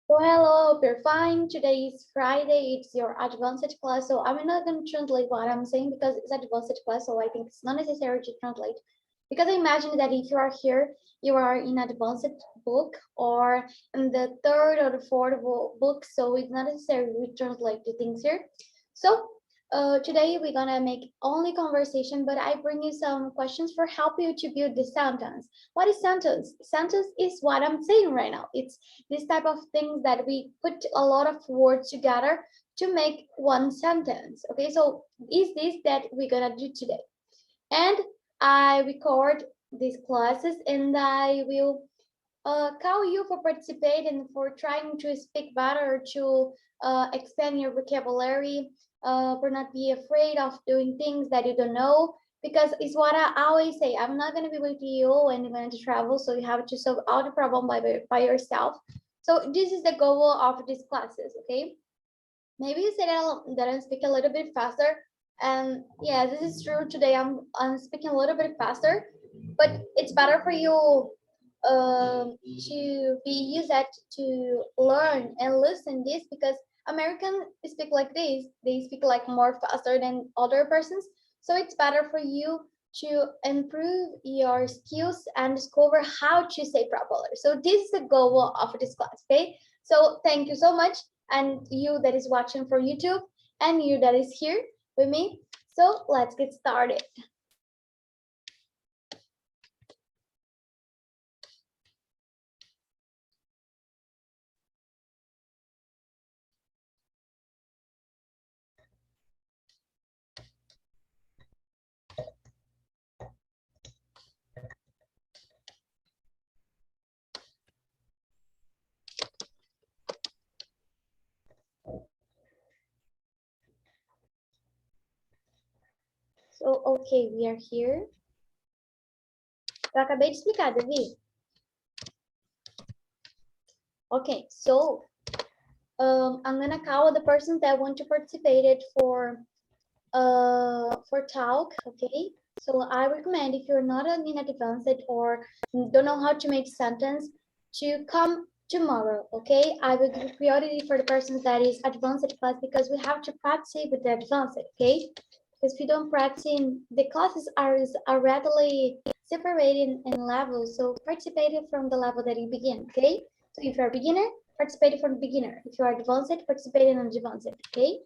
So hello, hope you're fine. Today is Friday, it's your advanced class. So I'm not going to translate what I'm saying because it's advanced class, so I think it's not necessary to translate. Because I imagine that if you are here, you are in advanced book or in the third or the fourth book, so it's not necessary to translate the things here. So today we're gonna make only conversation, but I bring you some questions for help you to build the sentence. What is sentence? Sentence is what I'm saying right now. It's this type of things that we put a lot of words together to make one sentence. Okay, so is this that we're gonna do today? And I record these classes and I will call you for participating, for trying to speak better, to expand your vocabulary, for not be afraid of doing things that you don't know. Because it's what I always say, I'm not going to be with you when you're going to travel, so you have to solve all the problem by yourself. So this is the goal of these classes, okay? Maybe you say that I speak a little bit faster, and yeah, this is true. Today I'm speaking a little bit faster, but it's better for you to be used to learn and listen this, because American speak like this. They speak like more faster than other persons. So it's better for you to improve your skills and discover how to say properly. So this is the goal of this class, okay? So thank you so much, and you that is watching for YouTube, and you that is here with me. So let's get started. So, okay, we are here. Eu acabei de explicar, Davi. Okay, so I'm gonna call the persons that want to participate it for talk, okay? So I recommend, if you're not in advanced or don't know how to make sentence, to come tomorrow, okay? I will give priority for the persons that is advanced class, because we have to practice with the advanced, okay? Because if you don't practice, the classes are readily separated in levels, so participate from the level that you begin, okay? So if you're a beginner, participate from the beginner. If you are advanced, participate in advanced, okay?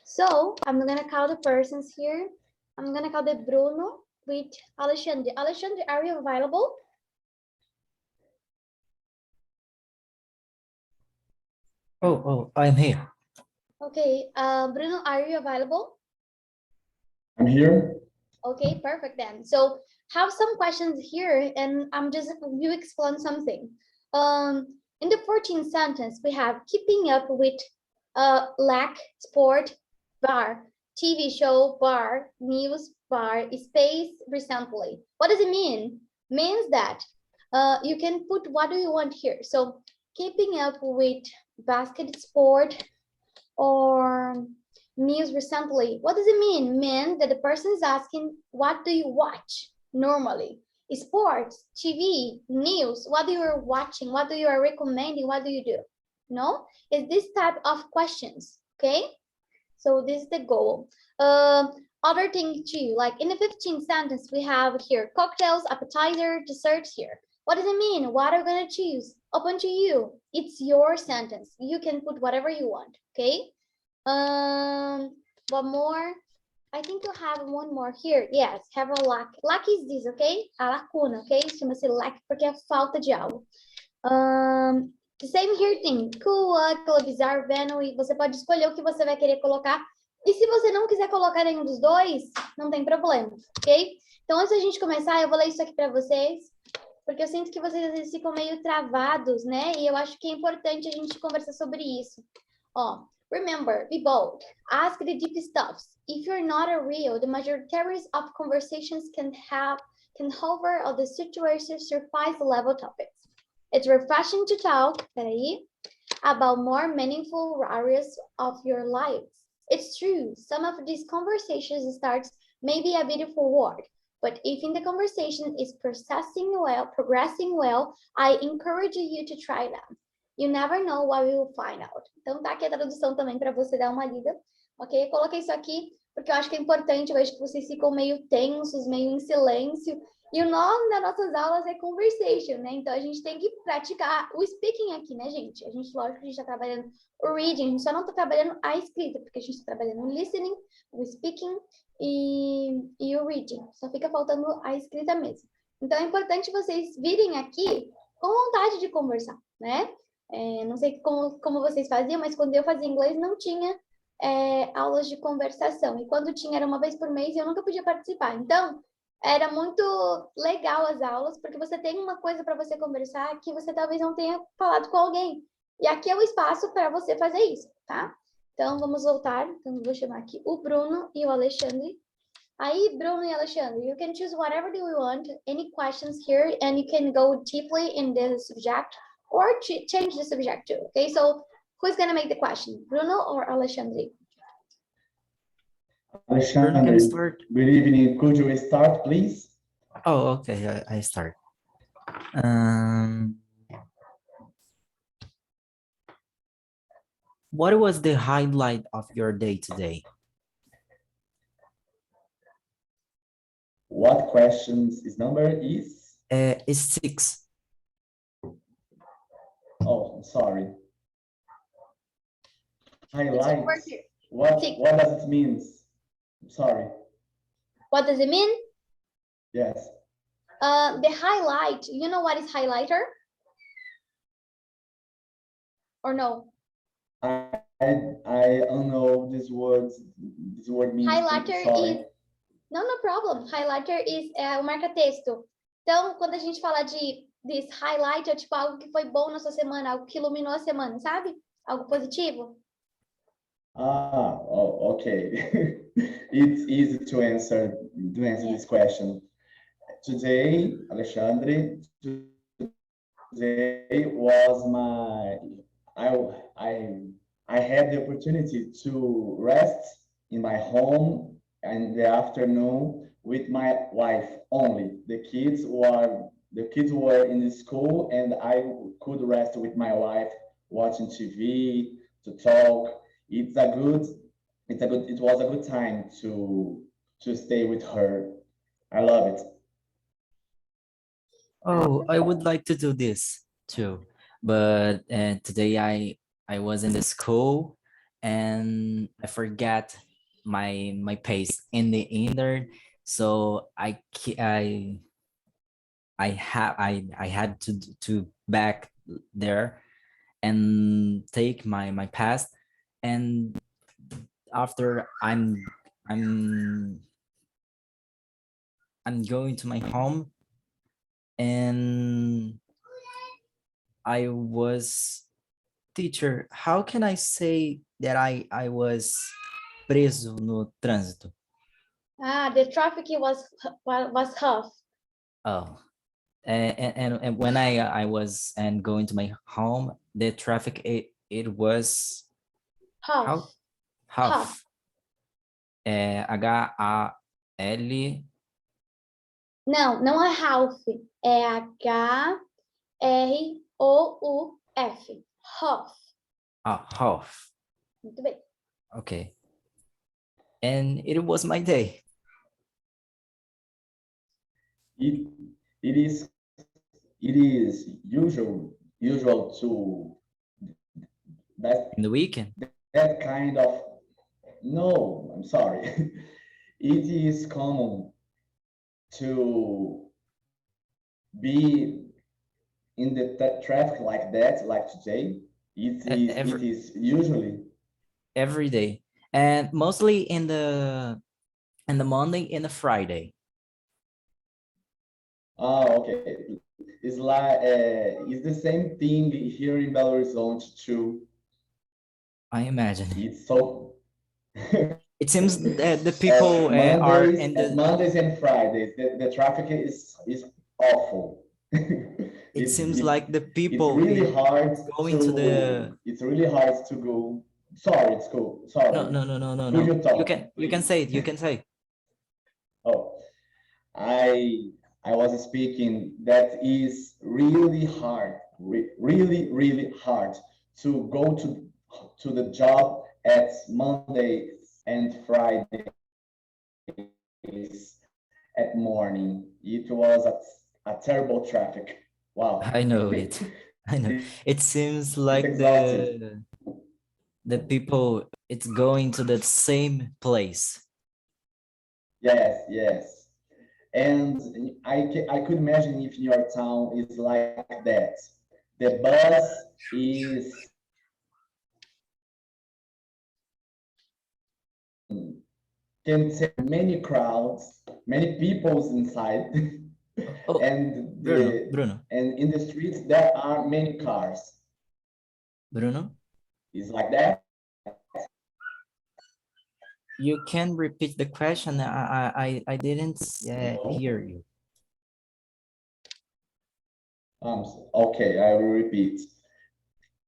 So I'm gonna call the persons here. I'm gonna call the Bruno with Alexandre. Alexandre, are you available? Oh, I'm here. Okay, Bruno, are you available? I'm here. Okay, perfect then. So have some questions here, and I'm just you explain something. In the 14th sentence, we have keeping up with lack, sport, bar, TV show, bar, news, bar, space, recently. What does it mean? Means that you can put what do you want here. So keeping up with basket sport or news recently. What does it mean? Mean that the person is asking, what do you watch normally? Sports, TV, news, what do you are watching? What do you are recommending? What do you do? No, it's this type of questions, okay? So this is the goal. Other thing too, like in the 15th sentence, we have here cocktails, appetizer, desserts here. What does it mean? What are you gonna choose? Open to you. It's your sentence. You can put whatever you want, okay? One more. I think you have one more here. Yes, have a lack. Lack is this, okay? A lacuna, okay? Chama-se lack porque é falta de algo. The same here thing. Cool, bizarre, venom, e você pode escolher o que você vai querer colocar. E se você não quiser colocar nenhum dos dois, não tem problema, ok? Então, antes da gente começar, eu vou ler isso aqui para vocês, porque eu sinto que vocês às vezes ficam meio travados, né? E eu acho que é importante a gente conversar sobre isso. Ó, remember, be bold. Ask the deep stuffs. If you're not a real, the majority of conversations can hover on the situation surface level topics. It's refreshing to talk about more meaningful areas of your lives. It's true, some of these conversations starts maybe a beautiful word, but if in the conversation is progressing well, I encourage you to try them. You never know what we will find out. Então, tá aqui a tradução também para você dar uma lida, ok? Eu coloquei isso aqui porque eu acho que é importante, eu vejo que vocês ficam meio tensos, meio em silêncio. E o nome das nossas aulas é conversation, né? Então, a gente tem que praticar o speaking aqui, né, gente? A gente, lógico, a gente está trabalhando o reading, a gente só não está trabalhando a escrita, porque a gente está trabalhando o listening, o speaking e o reading. Só fica faltando a escrita mesmo. Então, é importante vocês virem aqui com vontade de conversar, né? Não sei como vocês faziam, mas quando eu fazia inglês não tinha aulas de conversação. E quando tinha, era uma vez por mês e eu nunca podia participar. Então, era muito legal as aulas, porque você tem uma coisa para você conversar que você talvez não tenha falado com alguém. E aqui é o espaço para você fazer isso, tá? Então, vamos voltar. Então, eu vou chamar aqui o Bruno e o Alexandre. Aí, Bruno e Alexandre, you can choose whatever you want, any questions here, and you can go deeply in the subject or change the subject too, okay? So, who's gonna make the question, Bruno or Alexandre? Bruno, can Alexandre, start? good evening. Could you start, please? Oh, okay, I start. What was the highlight of your day today? What questions his number is? It's 6. Oh, I'm sorry. It's Highlight. over here. What Six. does it mean? I'm sorry. What does it mean? Yes. The highlight, you know what is highlighter? Or no? I don't know this word. This word means. Highlighter sorry. is... No problem. Highlighter is o marca-texto. Então, quando a gente fala de this highlight, é tipo algo que foi bom na sua semana, algo que iluminou a semana, sabe? Algo positivo. Oh, okay. It's easy to answer this question. Today, Alexandre, today was I had the opportunity to rest in my home in the afternoon with my wife only. The kids were in the school, and I could rest with my wife, watching TV, to talk. It was a good time to stay with her. I love it. Oh, I would like to do this too, but today I was in the school and I forgot my pace in the internet, so I had to back there and take my pass, and after I'm going to my home, and I was, teacher, how can I say that I was preso no trânsito? The traffic was tough. Oh, and when I was going to my home, the traffic it was Tough. half. HAL. Não é half. É HROUF. Half. Half. Muito bem. Okay. And it was my day. It is usual to In the weekend? that kind of. No, I'm sorry. It is common to be in the traffic like that, like today. It is usually every day, and mostly in the Monday and the Friday. Oh, okay. It's like it's the same thing here in Belo Horizonte too. I imagine. It's so. It seems that the people are in the Mondays and Fridays. The traffic is awful. It seems like the people it's really hard going to the. It's really hard to go. Sorry, it's cool. Sorry. No. You talk, you can say it. You can say. Oh, I I was speaking, that is really hard, really, really hard to go to the job at Mondays and Fridays at morning. It was a terrible traffic. Wow. I know it. I know. It seems It's like exhausting. the people it's going to the same place. Yes, yes. And I could imagine if your town is like that. The bus is can take many crowds, many peoples inside, Oh, and Bruno, in the streets there are many cars. Bruno, It's like that. you can repeat the question. I didn't hear you. Okay, I will repeat.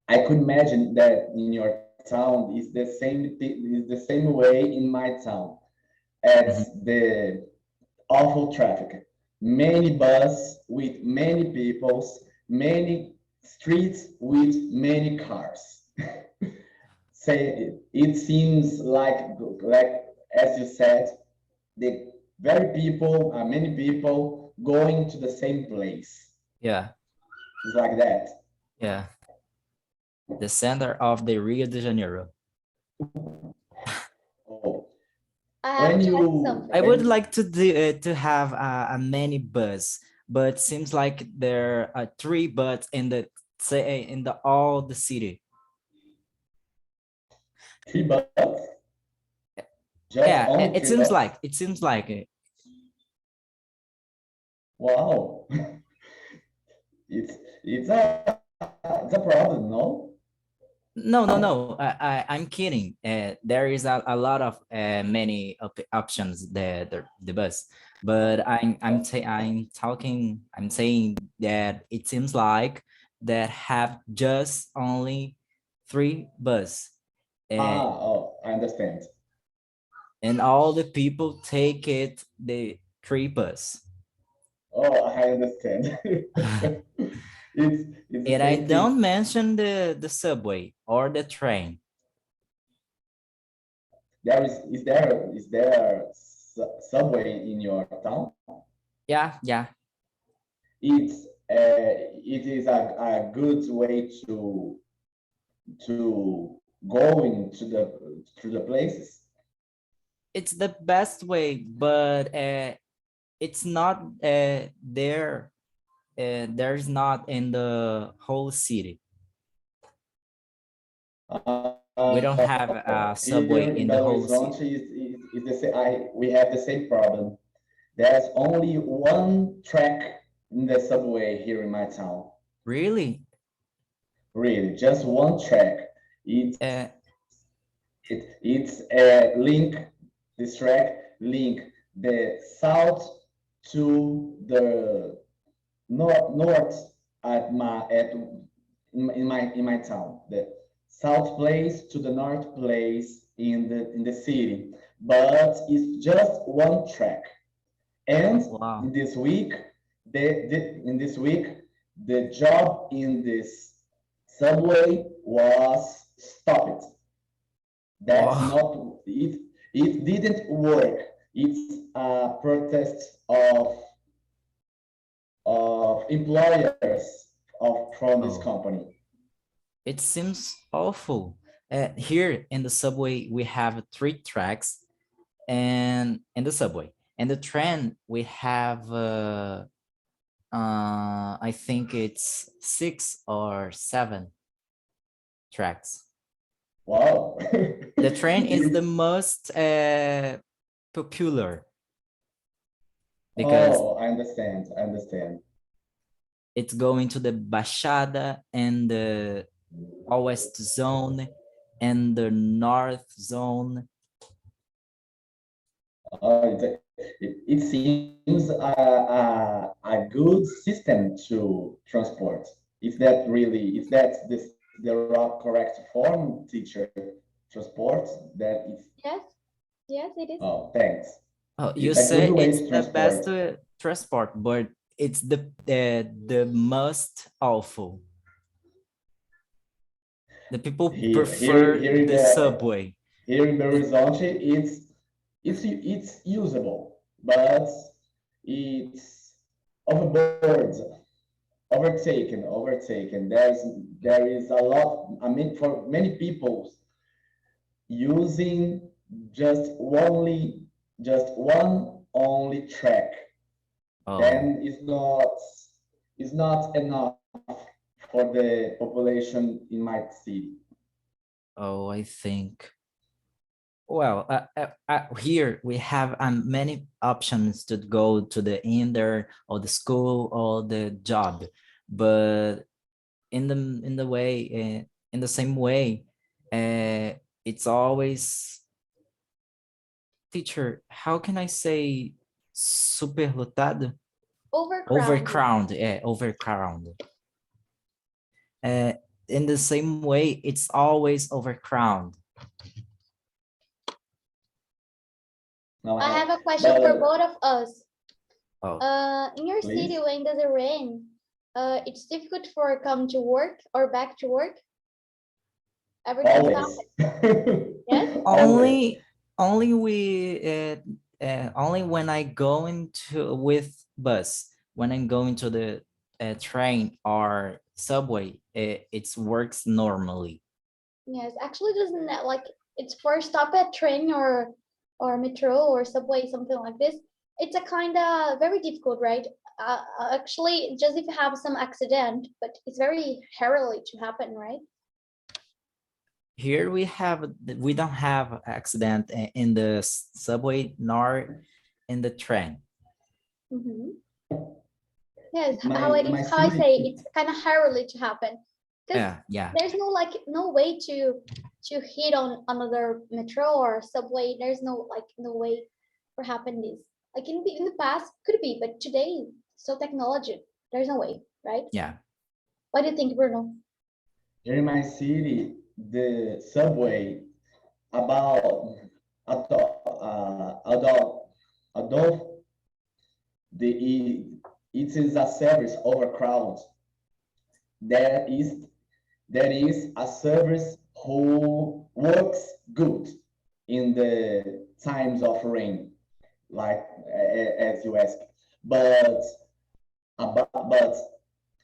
I could imagine that in your town is the same way in my town. At Mhm. the awful traffic, many bus with many peoples, many streets with many cars. Say it seems like as you said, the many people going to the same place. Yeah, It's like that. yeah. The center of the Rio de Janeiro. Oh, I have when to ask you I something. would when like to to have a mini bus, but seems like there are three buses in the say in the all the city. three bus, just Yeah, only it three seems bus. like it. Wow, it's it's a it's a problem, no? No, no, no. I'm kidding. There is a lot of many options the bus, but I'm saying that it seems like that have just only three bus, uh, Oh, I understand. and all the people take it the three bus. Oh, I understand. It's the And I same thing. don't mention the subway or the train. Is there subway in your town? Yeah, yeah. It is a good way to going to the places. It's the best way, but it's not there. There's not in the whole city. We don't have a Here subway in in the Belo whole city. Horizonte is the same. We have the same problem. There's only one track in the subway here in my town. Really? Really, just one track. It's Uh, it's a link. This track link the south to the north in my town. The south place to the north place in the city, but it's just one track. And wow. in this week, in this week, the job in this subway was stopped. That's Wow. not it. It didn't work. It's a protest of employers from this Oh, company. it seems awful. Here in the subway, we have three tracks, and in the subway and the train we have I think it's 6 or 7 tracks. Wow. The train is the It's most popular because oh, I understand. I understand. it's going to the Baixada and the West zone and the North zone. It seems a good system to transport. Is that the correct form, teacher? Transport? That is, Yes, yes, it is. oh, thanks. Oh, you It's a good say way it's to the best transport. transport, but it's the most awful. The people prefer Here in the subway. here in Belo Horizonte, it's usable, but it's overboard, overtaken. There is a lot. I mean, for many people using just one only track, Oh, then is not enough for the population in my city. oh, I think. Well, here we have many options to go to the indoor or the school or the job, but in the way in the same way, it's always teacher. How can I say superlotado? Overcrowded. Overcrowded, yeah, overcrowded. In the same way, it's always overcrowded. No, I have a question for but both of us. Oh, In your please. city, when does it rain? It's difficult for come to work or back to work. Everything stops. Always. Yes? Always. only when I go into with bus, when I'm going to the train or subway, it works normally. Yes, actually doesn't that like it's for stop at train or metro or subway, something like this. It's a kind of very difficult, right? Actually, just if you have some accident, but it's very rarely to happen, right? Here we don't have accident in the subway nor in the train. Mhm. Yes, My how my it's how I city. say it's kind of rarely to happen because Yeah. there's no like no way to hit on another metro or subway. There's no like no way for happen this. Like in the past could be, but today so technology. There's no way, right? Yeah. What do you think, Bruno? Here in my city, the subway about although the it is a service overcrowd, there is there is a service who works good in the times of rain, like as you asked. But but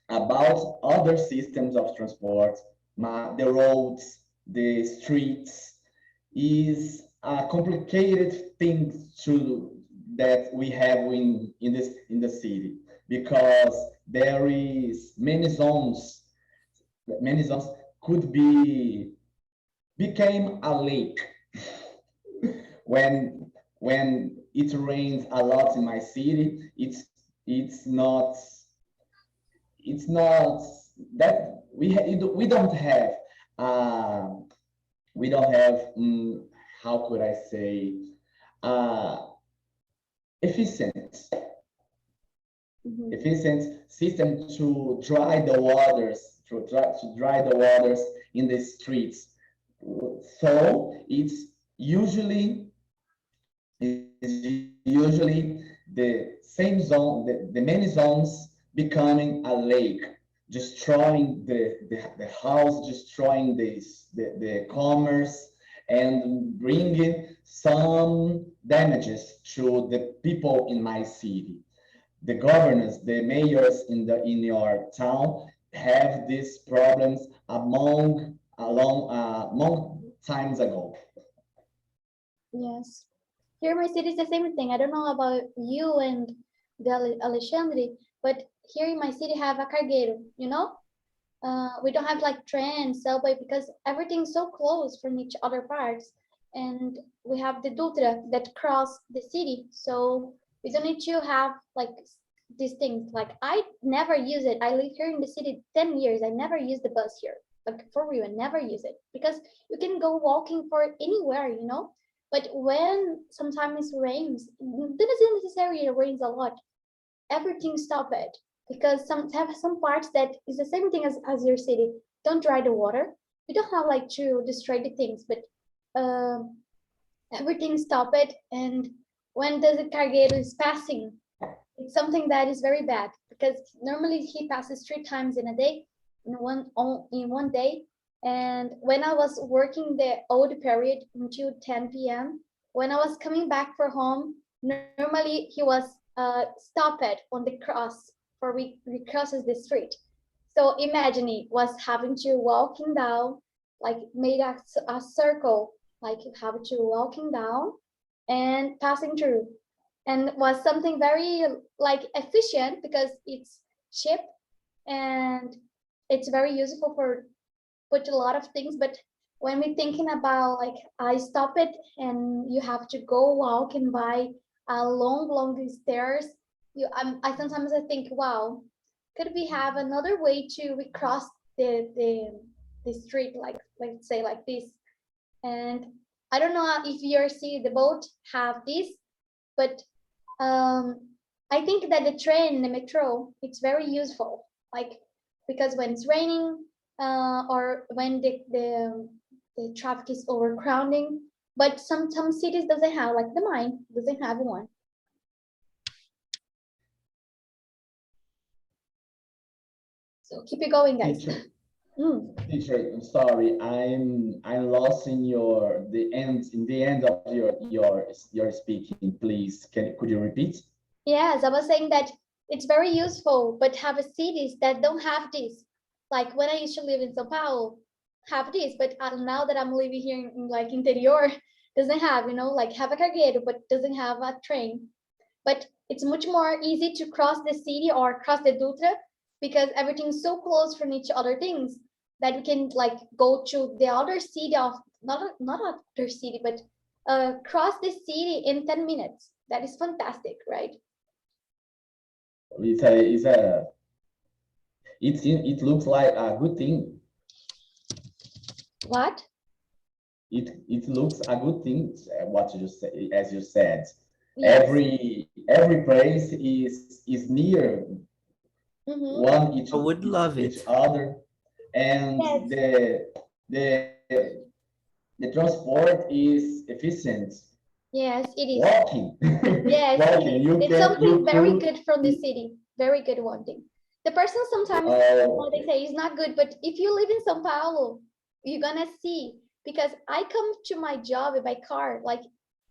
about other systems of transport, the roads, the streets, is a complicated thing to that we have in the city because there is many zones could became a lake when it rains a lot in my city. It's not it's not that we don't have uh, we don't have how could I say uh, efficient Mhm. efficient system to dry the waters to dry the waters in the streets. So it's usually the same zone, the many zones becoming a lake, destroying the house, destroying the commerce, and bringing some damages to the people in my city. The governors, the mayors in your town have these problems among times ago. Yes. Here in my city is the same thing. I don't know about you and the Alexandre, but here in my city have a cargueiro, you know? We don't have like train, subway because everything's so close from each other parts. And we have the Dutra that cross the city. So we don't need to have like these things. Like I never use it. I live here in the city 10 years. I never use the bus here. Like for real, I never use it because you can go walking for anywhere, you know? But when sometimes it rains, it doesn't necessarily rains a lot. Everything stop it because some have some parts that is the same thing as your city. Don't dry the water. We don't have like to destroy the things, but everything stop it. And when the cargueiro is passing, it's something that is very bad because normally he passes 3 times in a day, in one day. And when I was working the old period until 10 p.m., when I was coming back for home, normally he was stopped on the cross for we crosses the street. So imagine it was having to walking down, like made a circle, like have to walking down and passing through, and was something very like efficient because it's cheap and it's very useful for put a lot of things. But when we're thinking about like I stop it and you have to go walking by a long stairs, I sometimes I think, wow, could we have another way to we cross the street, like let's say like this. And I don't know if you see the boat have this, but I think that the train, the metro, it's very useful. Like because when it's raining or when the traffic is overcrowding, but some cities doesn't have, like the mine doesn't have one. So keep it going, guys. Teacher, Mm. teacher, I'm sorry, I'm lost in the end of your speaking. Please, could you repeat? Yes, I was saying that it's very useful, but have cities that don't have this. Like when I used to live in São Paulo, have this, but now that I'm living here in like interior, doesn't have, like have a cargueiro, but doesn't have a train. But it's much more easy to cross the city or cross the Dutra because everything's so close from each other things that we can like go to the other city of not other city, but cross the city in 10 minutes. That is fantastic, right? It looks like a good thing. What? It looks a good thing. What you say, as you said, Yes. every place is near one I would love each it. other, and Yes. the transport is efficient. Yes, it is. Walking, Yes, walking. it's something very good from the city. Very good one thing. The person sometimes they say is not good, but if you live in São Paulo, you're gonna see because I come to my job by car like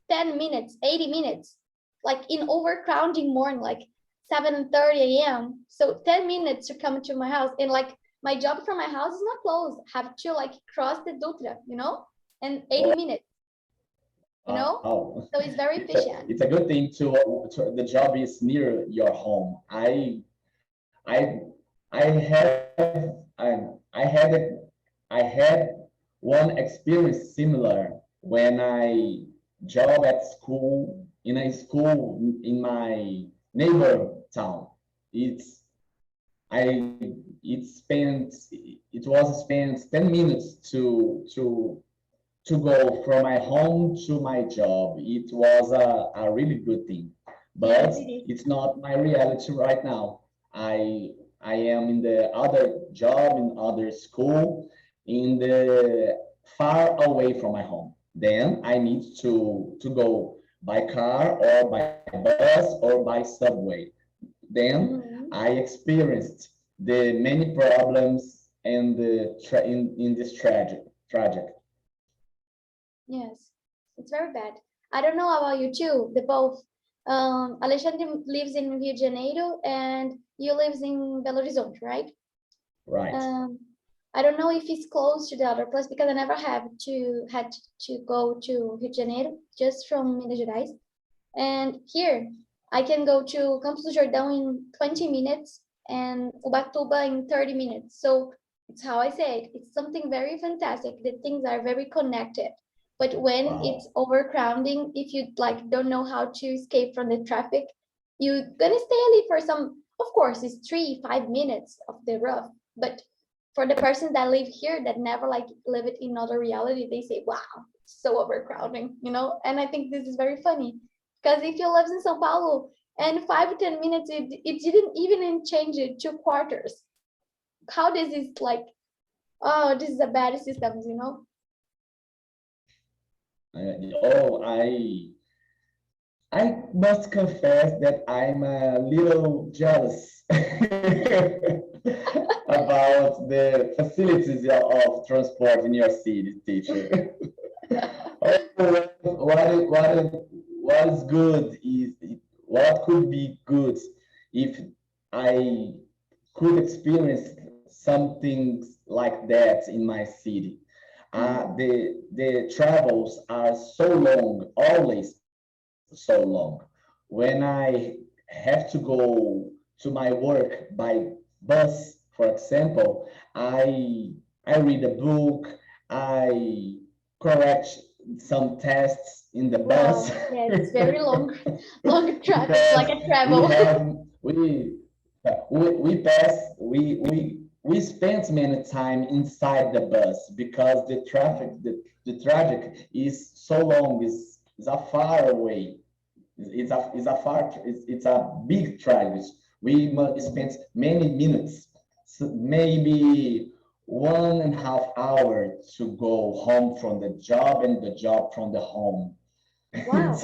10 minutes, 80 minutes, like in overcrowding morning, like 7:30 a.m. So 10 minutes to come to my house, and like my job from my house is not close. Have to like cross the Dutra, and 80 minutes. So it's very efficient. It's a good thing to the job is near your home. I I have I had I had one experience similar when I job at school in a school in my neighbor town. It's I it was spent 10 minutes to go from my home to my job. It was a really good thing, but it's not my reality right now. I am in the other job, in other school, in the far away from my home. Then I need to go by car or by bus or by subway. Then I experienced the many problems and in this tragic. Yes, it's very bad. I don't know about you too, the both. Alexandre lives in Rio de Janeiro and you lives in Belo Horizonte, right? Right. I don't know if it's close to the other place because I never had to go to Rio de Janeiro, just from Minas Gerais. And here, I can go to Campos do Jordão in 20 minutes and Ubatuba in 30 minutes. So it's how I say it. It's something very fantastic. The things are very connected. But when it's overcrowding, if you like don't know how to escape from the traffic, you're gonna stay only for some. Of course, it's 3-5 minutes of the rough. But for the person that live here that never like live it in another reality, they say, "Wow, it's so overcrowding," And I think this is very funny because if you live in São Paulo and 5-10 minutes, it didn't even change it 2 quarters. How this is like, oh, this is a bad system. Oh, I must confess that I'm a little jealous about the facilities of transport in your city, teacher. Oh, what is good is what could be good if I could experience something like that in my city. The travels are so long, always so long. When I have to go to my work by bus, for example, I read a book, I correct some tests in the bus Wow, yes, it's very long, long trip, because like a we travel. have we pass we spent many time inside the bus because the traffic is so long is a far away it's a big traffic. We must spend many minutes, so maybe 1.5 hours to go home from the job and the job from the home. Wow,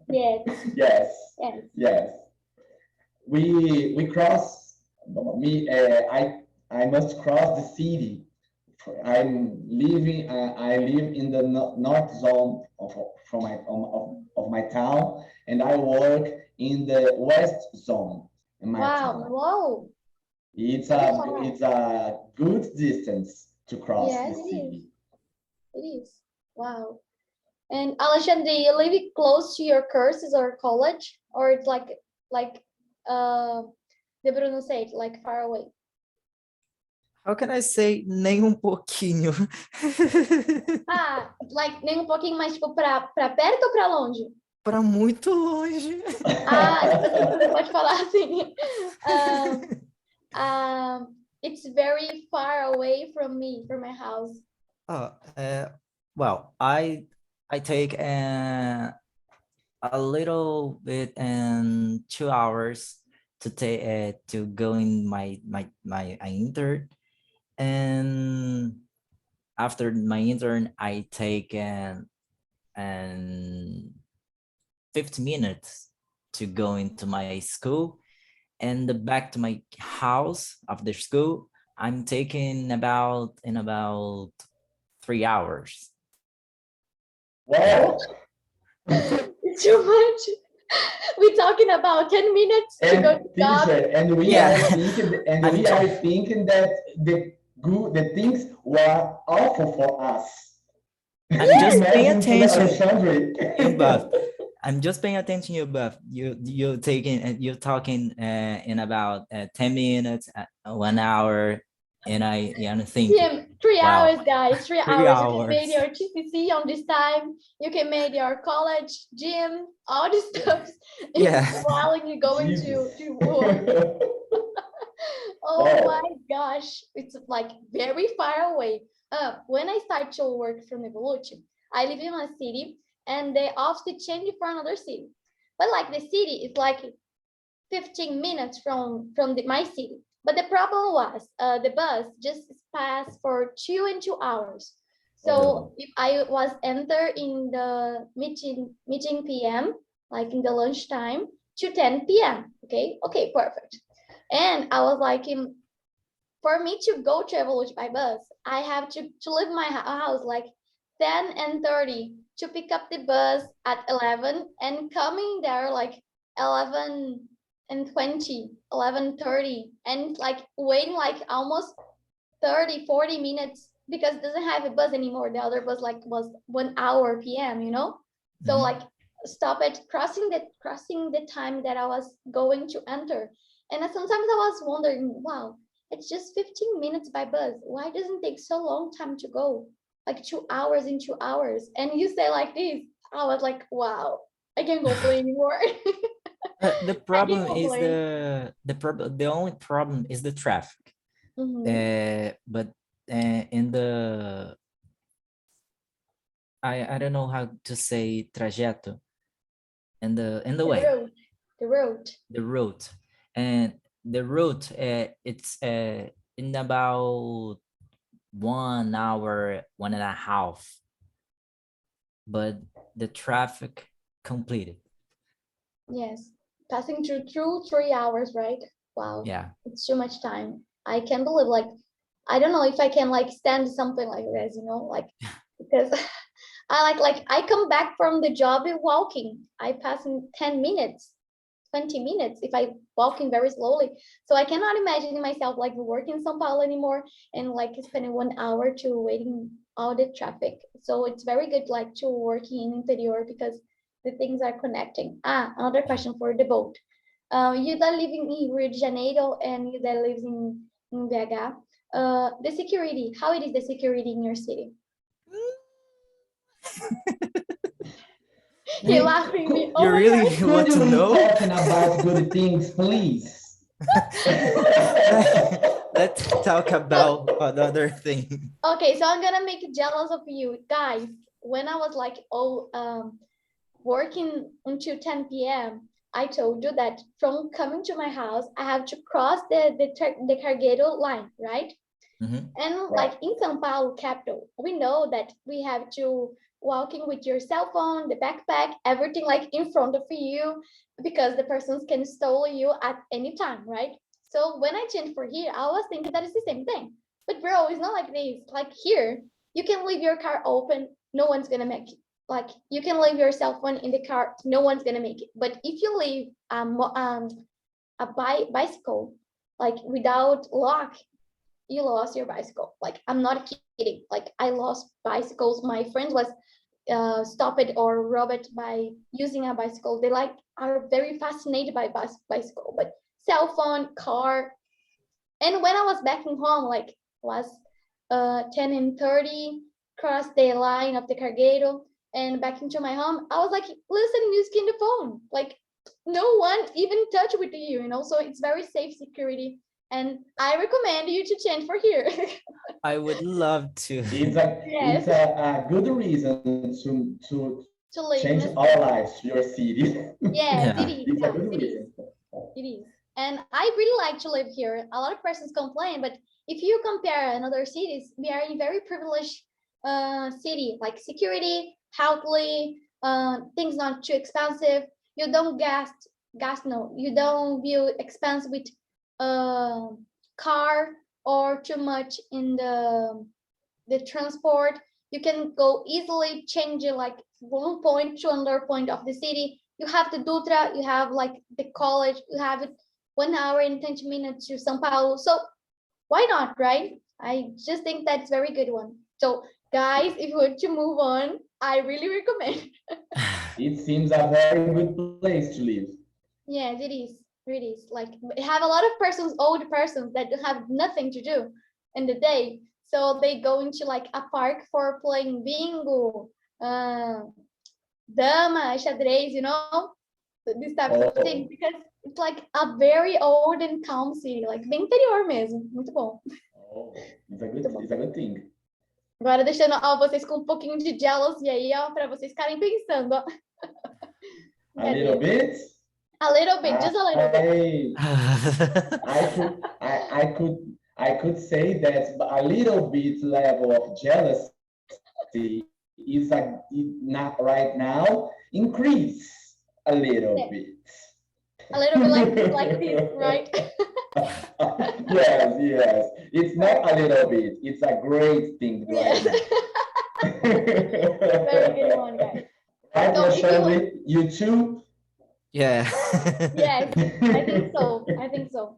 yes, Yes, yes. yes. We cross me. I must cross the city. I live in the north zone of my town, and I work in the west zone in my Wow, town. wow, It's very a far. it's a good distance to cross Yes, the it is. city. It is. Wow. And Alexandre, do you live close to your courses or college, or it's like uh the Bruno said, like far away? How can I say nem um pouquinho? Ah, like nem um pouquinho mais tipo para perto ou para longe? Para muito longe. Ah, tipo assim, você pode falar assim. Um, it's very far away from me, from my house. Oh, well, I take a little bit and 2 hours to take to go in my intern, and after my intern I take and 50 minutes to go into my school, and back to my house after school I'm taking about 3 hours. Well, It's too much. We're talking about 10 minutes to go and to job. teacher, and we Yeah. I'm we are thinking that the things were awful for us. I'm just paying Imagine to attention, you Alexandre. buff. I'm just paying attention, you buff. You taking and you're talking in about 10 minutes, 1 hour, and I'm thinking, Jim, 3 hours, wow, guys, three three hours. You can make hours. your TCC on this time. You can make your college, gym, all this stuff Yeah. while you're going Jesus. to work. Oh my Wow. gosh, it's like very far away. When I start to work from Evolution, I live in a city and they often change for another city. But like the city is like 15 minutes from my city. But the problem was the bus just passed for 2 and 2 hours. So Oh. if I was enter in the meeting PM, like in the lunchtime to 10 p.m. Okay, perfect. And I was like, for me to go to Evolution by bus, I have to leave my house like 10:30 to pick up the bus at 11 and coming there like 11:20, 11:30, and like waiting like almost 30, 40 minutes because it doesn't have a bus anymore. The other bus like was 1 hour PM, you know? So Mhm. like stop at crossing the time that I was going to enter. And sometimes I was wondering, wow, it's just 15 minutes by bus. Why doesn't it take so long time to go? Like 2 hours in 2 hours. And you say like this, I was like, wow, I can't complain anymore. The I can't problem is complain. the only problem is the traffic. Mhm. But in the I don't know how to say trajeto, in the The way, road, the road. the route, and the route it's in about 1 hour, 1.5, but the traffic completed. Yes, passing through 3 hours, right? Wow, Yeah. it's too much time. I can't believe, like, I don't know if I can like stand something like this, like because I come back from the job and walking. I pass in 10 minutes, 20 minutes if I walking very slowly. So I cannot imagine myself like working in São Paulo anymore and like spending 1 hour to waiting all the traffic. So it's very good like to working in interior because the things are connecting. Another question for the boat. You that living in Rio de Janeiro and you that lives in BH, the security, how it is the security in your city? He laughing me. Oh You my really god. want Could to you leave know? talking about good things, please? Let's talk about another thing. Okay, so I'm gonna make you jealous of you guys. When I was like, working until 10 p.m., I told you that from coming to my house, I have to cross the Cargueiro line, right? Mhm. And Right. like in São Paulo capital, we know that we have to walking with your cell phone, the backpack, everything like in front of you, because the persons can steal you at any time, right? So when I changed for here, I was thinking that it's the same thing. But bro, it's not like this. Like here, you can leave your car open, no one's gonna make it. Like you can leave your cell phone in the car, no one's gonna make it. But if you leave a bicycle like without lock, you lost your bicycle. Like I'm not kidding. Like I lost bicycles. My friend was stopped or robbed by using a bicycle. They like are very fascinated by bicycle, but cell phone, car. And when I was back in home, like was 10 and 30, crossed the line of the Cargueiro and back into my home, I was like listening music in the phone. Like no one even touch with you. So it's very safe security. And I recommend you to change for here. I would love to. It's a Yes, a good reason to to live in change a our city. lives to your city. Yes, it Yeah. is, It's a guys. good It is. reason. It is. And I really like to live here. A lot of persons complain, but if you compare another cities, we are in very privileged city, like security, healthily, things not too expensive. You don't gas no, you don't view expense with uh, car or too much in the transport. You can go easily change it like one point to another point of the city. You have the Dutra, you have like the college, you have it 1 hour and 20 minutes to São Paulo. So why not, right? I just think that's very good one. So guys, if you want to move on, I really recommend. It seems a very good place to live. Yes, it is. It is. Like have a lot of persons, old persons that have nothing to do in the day. So they go into like a park for playing bingo, dama, xadrez, these types of things, Oh, because it's like a very old and calm city, like bem interior mesmo. Muito bom. oh, Muito bom. it's a good thing. Agora deixando vocês com um pouquinho de jealousy aí, ó, para vocês ficarem pensando, ó. A little bit. A little bit, just a little bit. I could I could say that a little bit level of jealousy is not right now increase a little Yeah, bit. a little bit like this, right? Yes, yes. It's not a little bit. It's a great thing right Yes. now. Very good one, guys. Right, So if you want, Shirley? You too? Yeah. yes, I think so. I think so.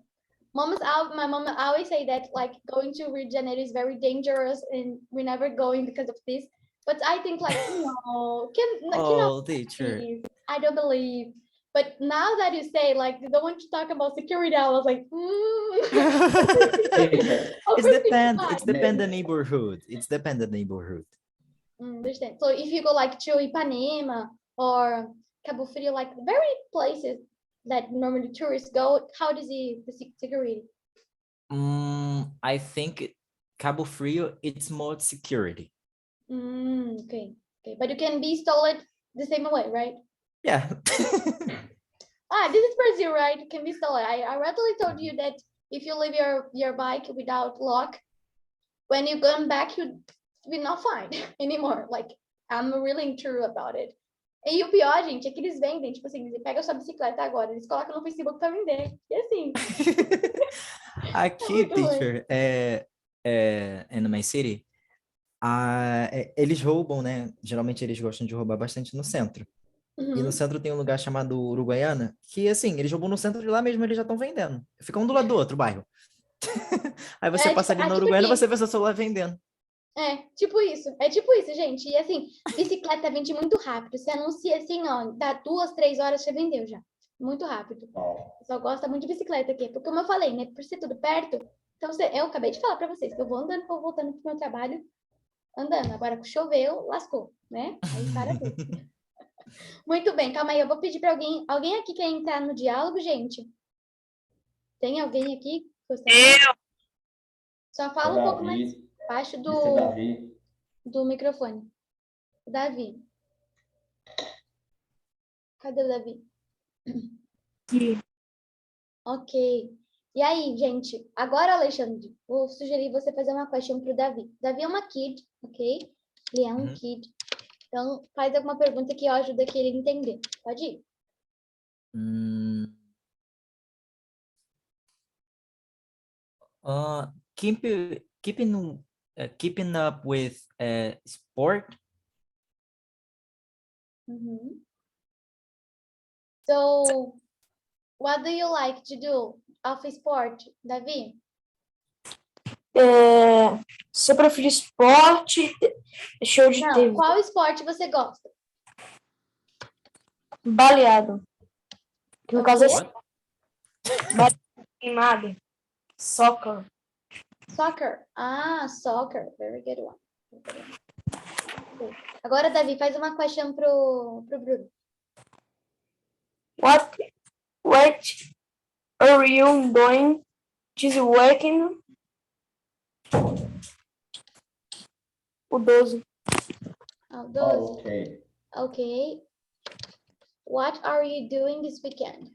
My mom always say that like going to Rio de Janeiro is very dangerous and we're never going because of this. But I think like no, Oh, teacher. please, I don't believe. But now that you say like you don't want to talk about security, I was like, Teacher, overthinking. It's depend the neighborhood. It's depend the neighborhood. Understand. So if you go like to Ipanema or Cabo Frio, like very places that normally tourists go, how does the security? I think Cabo Frio, it's more security. Okay, okay, but you can be stolen the same way, right? Yeah. This is Brazil, right? You can be stolen. I readily told you that if you leave your bike without lock, when you come back, you will not find anymore. Like I'm really true about it. E o pior, gente, é que eles vendem, tipo assim, você pega a sua bicicleta agora, eles colocam no Facebook pra vender. E assim, é Aqui, muito ruim. teacher, no my city, eles roubam, né? Geralmente eles gostam de roubar bastante no centro. E no Uhum. centro tem um lugar chamado Uruguaiana, que assim, eles roubam no centro de lá mesmo, eles já estão vendendo. Fica um do lado do outro, o bairro. Aí você passa ali na Tipo Uruguaiana, aqui. você vê seu celular vendendo. Tipo isso. É tipo isso, gente. E assim, bicicleta vende muito rápido. Você anuncia assim, ó, dá 2, 3 horas, você vendeu já. Muito rápido. Wow. O pessoal gosta muito de bicicleta aqui. Porque, como eu falei, né? Por ser tudo perto. Então, eu acabei de falar pra vocês que eu vou andando, vou voltando pro meu trabalho, andando. Agora, choveu, lascou, né? Aí para tudo. Muito bem, calma aí. Eu vou pedir pra alguém. Alguém aqui quer entrar no diálogo, gente? Tem alguém aqui que gostaria? Só É fala um pouco mais Davi, baixo Mr. do, Davi. do microfone. Davi. Cadê o Davi? Ok. E aí, gente? Agora, Alexandre, vou sugerir você fazer uma question para o Davi. Davi é uma kid, ok? Ele é um Uhum. kid. Então, faz alguma pergunta que ajuda aqui ele a entender. Pode ir. Hum, keeping up with sport. Uhum. So, what do you like to do of sport, Davi? Se eu prefiro esporte, show de Não, TV, qual esporte você gosta? baleado. Que no O caso é quê? queimado. Soccer. Soccer. Ah, soccer. Very good one. Ok. Agora, Davi, faz uma question pro Bruno. What are you doing this weekend? O 12. Oh, Oh, 12. okay. Okay. What are you doing this weekend?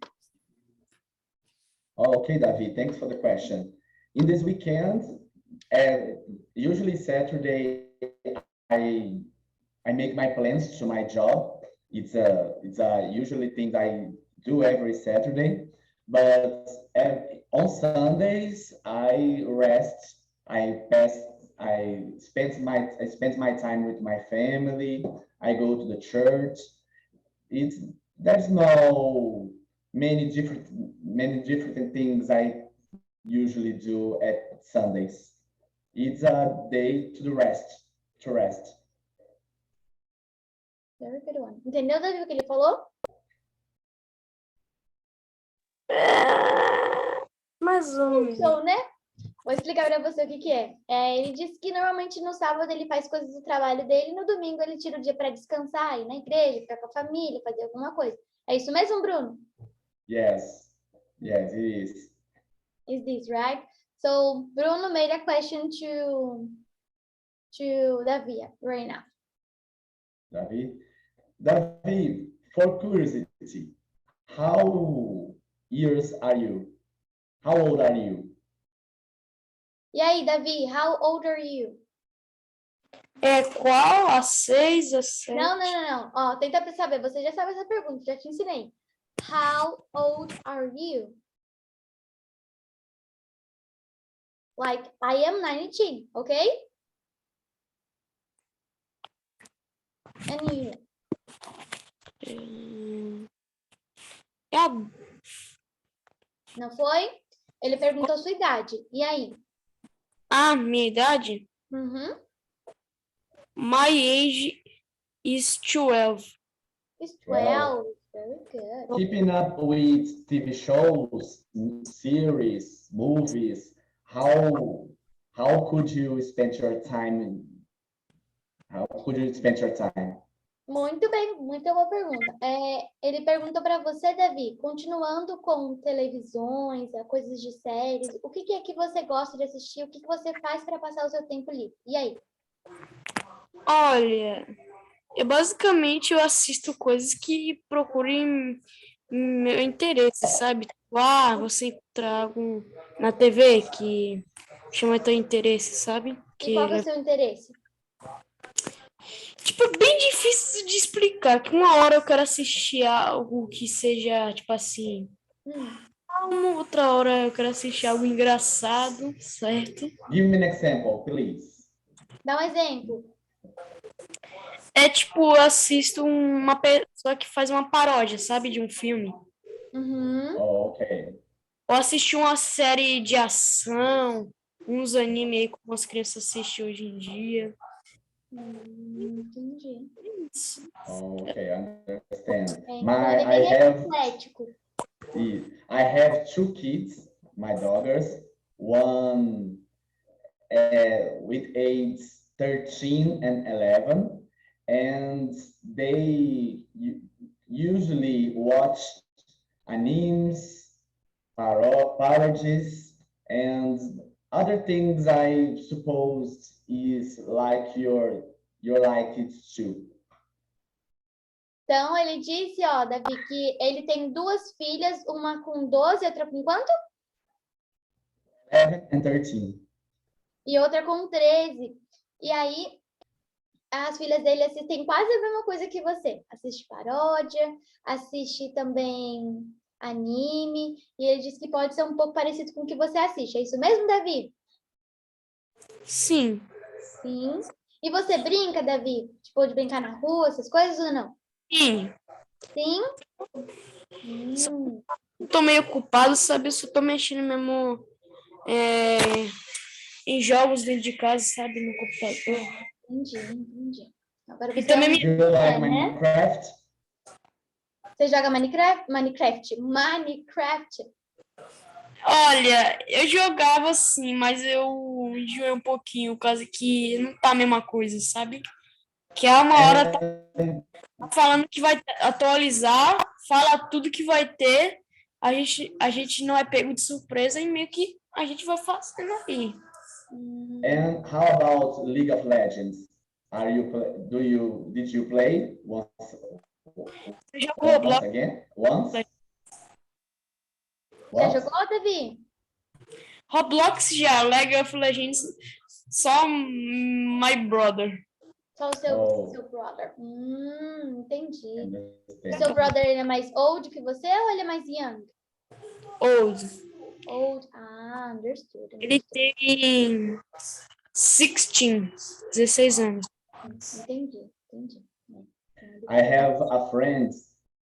Oh, okay, Davi, thanks for the question. In this weekend, usually Saturday, I I make my plans to my job. It's a usually things I do every Saturday, but on Sundays I rest. I pass. I spend my time with my family. I go to the church. It's there's no many different things I usually do at Sundays. It's a day to the rest to rest. Very good one. Entendeu, Davi, o que ele falou? Mais ou menos. Show, né? Vou explicar para você o que que é. Ele disse que normalmente no sábado ele faz coisas do trabalho dele, no domingo ele tira o dia para descansar, ir na igreja, ficar com a família, fazer alguma coisa. É isso mesmo, Bruno? Yes, yes, it is. Is this right? So Bruno made a question to Davi right now. Davi, for curiosity, how years are you? How old are you? E aí, Davi, how old are you? Qual? A 6, a 7? Não. Ó, tenta saber. Você já sabe essa pergunta, já te ensinei. How old are you? Like, I am 19, okay? And you? Não foi? Ele perguntou a sua idade. E aí? Minha idade? Uhum. My age is 12. It's 12. Very good. Keeping up with TV shows, series, movies, how could you spend your time? How could you spend your time? Muito bem, muito boa pergunta. Ele perguntou para você, Davi, continuando com televisões, coisas de séries, o que é que você gosta de assistir? O que você faz para passar o seu tempo livre? E aí? Olha, basicamente eu assisto coisas que procurem meu interesse, sabe? Você encontrar algo na TV que chama teu interesse, sabe? E qual que é o seu interesse? Tipo, é bem difícil de explicar, que uma hora eu quero assistir algo que seja, tipo assim, calmo, outra hora eu quero assistir algo engraçado, certo? Give me an example, please. Dá um exemplo. É tipo, eu assisto uma pessoa que faz uma paródia, sabe, de um filme. Uhum. Oh, okay. Ou assistir uma série de ação, uns anime aí como as crianças assistem hoje em dia. Entendi. Okay, I understand. Então ele é bem eclético. I have two kids, my daughters, one with age 13 and 11, and they usually watch animes, parodies, and other things I suppose is like you like it too. Então ele disse, ó, Davi, que ele tem duas filhas, uma com 12 e outra com quanto? 11 and 13. E outra com 13. E aí as filhas dele assistem quase a mesma coisa que você. Assiste paródia, assiste também anime, e ele disse que pode ser um pouco parecido com o que você assiste. É isso mesmo, Davi? Sim. Sim. E você brinca, Davi? Tipo, de brincar na rua, essas coisas ou não? Sim. Sim? Tô meio ocupado, sabe? Eu só tô mexendo mesmo em jogos dentro de casa, sabe? No computador. Entendi. Agora E você também Do you like né? Minecraft? Você joga Minecraft? Minecraft. Olha, eu jogava assim, mas eu enjoei um pouquinho, por causa que não tá a mesma coisa, sabe? Que há uma hora tá falando que vai atualizar, fala tudo que vai ter, a gente não é pego de surpresa e meio que a gente vai fazendo aí. And how about League of Legends? Did you play once Você jogou Roblox? again? Once? Já What? jogou, Davi? Roblox já, League of Legends, só my brother. Só o seu brother. Entendi. O seu brother, ele é mais old que você ou ele é mais young? Old. Old. Understood. Ele tem 16 anos. Entendi. I have a friend.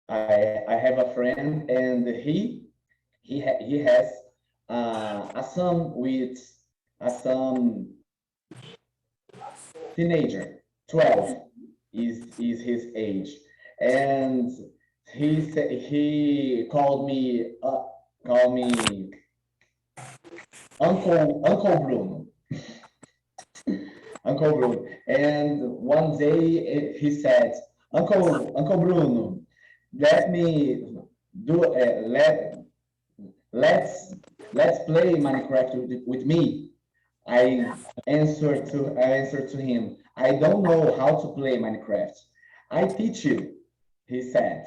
I have a friend, and he has a son with a son teenager, 12 is his age, and he called me Uncle Bruno. Uncle Bruno. And one day he said, Uncle Bruno, let me do let's play Minecraft with me. I answered to him, I don't know how to play Minecraft. I teach you, he said.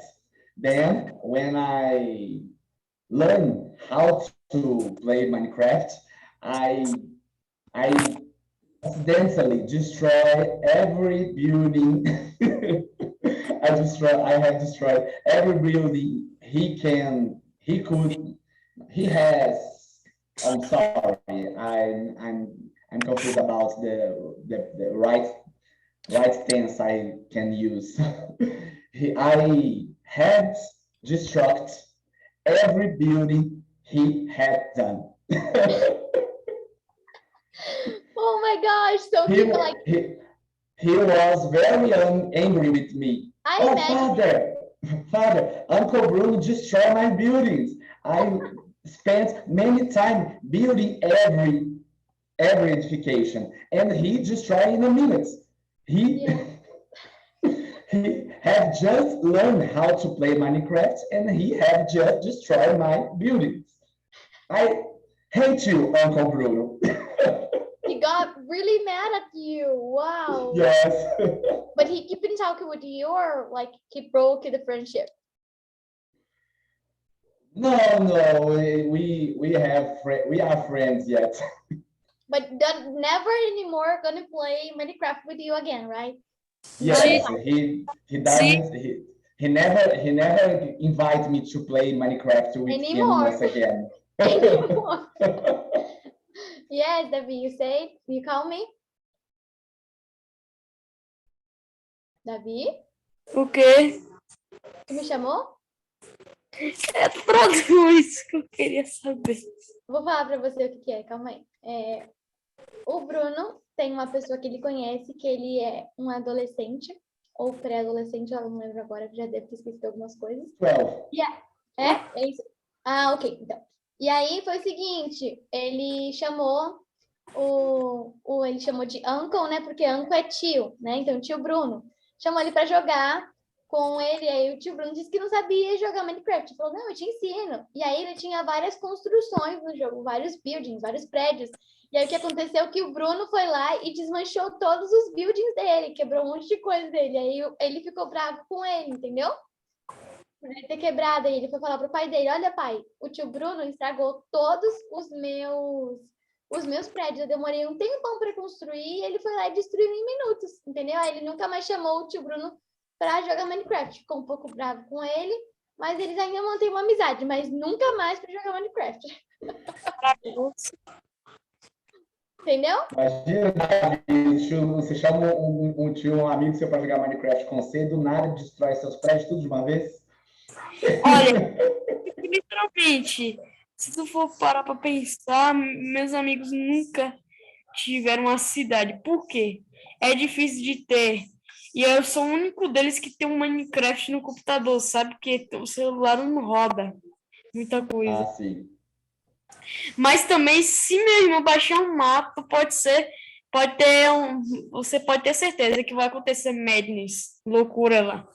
Then when I learned how to play Minecraft, I accidentally destroy every building. I have destroyed every building he has. I'm sorry. I'm confused about the right tense I can use. I had destroyed every building he had done. Oh my gosh, so people like he was very angry with me. I imagine. Father, Uncle Bruno destroyed my buildings. I spent many time building every edification, and he destroyed in a minute. He had just learned how to play Minecraft, and he had just destroyed my buildings. I hate you, Uncle Bruno. He got really mad at you. Wow. Yes. But he keep in talking with you, or like he broke the friendship? No, we are friends yet. But never anymore gonna play Minecraft with you again, right? Yes, Se, he se, doesn't he never invite me to play Minecraft with him Anymore. once again. Anymore. Yes, Davi, you say, you call me? Davi, o quê? tu me chamou? É traduz que eu queria saber. Vou falar para você o que é, calma aí. O Bruno tem uma pessoa que ele conhece, que ele é um adolescente, ou pré-adolescente, eu não lembro agora, já deve ter esquecido algumas coisas. 12. É isso? Ah, ok, então. E aí foi o seguinte, ele chamou ele chamou de uncle, né? Porque uncle é tio, né? Então, tio Bruno chamou ele para jogar com ele. Aí o tio Bruno disse que não sabia jogar Minecraft. Ele falou, não, eu te ensino. E aí ele tinha várias construções no jogo, vários buildings, vários prédios. E aí o que aconteceu é que o Bruno foi lá e desmanchou todos os buildings dele, quebrou um monte de coisa dele. Aí ele ficou bravo com ele, entendeu? Por ele ter quebrado. Aí ele foi falar pro pai dele, olha pai, o tio Bruno estragou todos os meus prédios. Eu demorei um tempão para construir e ele foi lá e destruiu em minutos, entendeu? Aí ele nunca mais chamou o tio Bruno para jogar Minecraft. Ficou um pouco bravo com ele, mas eles ainda mantêm uma amizade, mas nunca mais para jogar Minecraft. Entendeu? Imagina, Davi, você chama um tio, um amigo seu para jogar Minecraft com você, do nada destrói seus prédios tudo de uma vez. Olha, literalmente, se tu for parar pra pensar, meus amigos nunca tiveram uma cidade. Por quê? É difícil de ter. E eu sou o único deles que tem um Minecraft no computador, sabe? Porque o celular não roda muita coisa. Ah, sim. Mas também, se meu irmão baixar um mapa, você pode ter certeza que vai acontecer madness, loucura lá.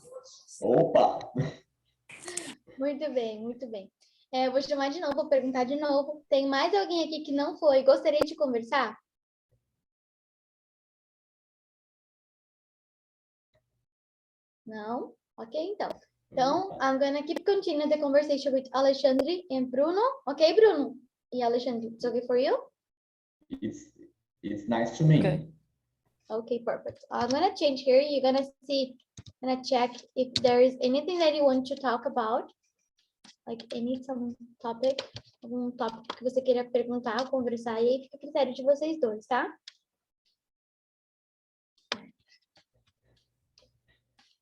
Opa! Muito bem, muito bem. Eu vou chamar de novo, vou perguntar de novo. Tem mais alguém aqui que não foi? Gostaria de conversar? Não? Ok, então. Então, I'm gonna keep continue the conversation with Alexandre and Bruno. Okay, Bruno? E Alexandre, it's okay for you? It's nice to meet Okay. you. Okay, perfect. I'm gonna change here. You're gonna see, gonna check if there is anything that you want to talk about. Like some topic, algum tópico que você queira perguntar, conversar, e aí fica a critério de vocês dois, tá?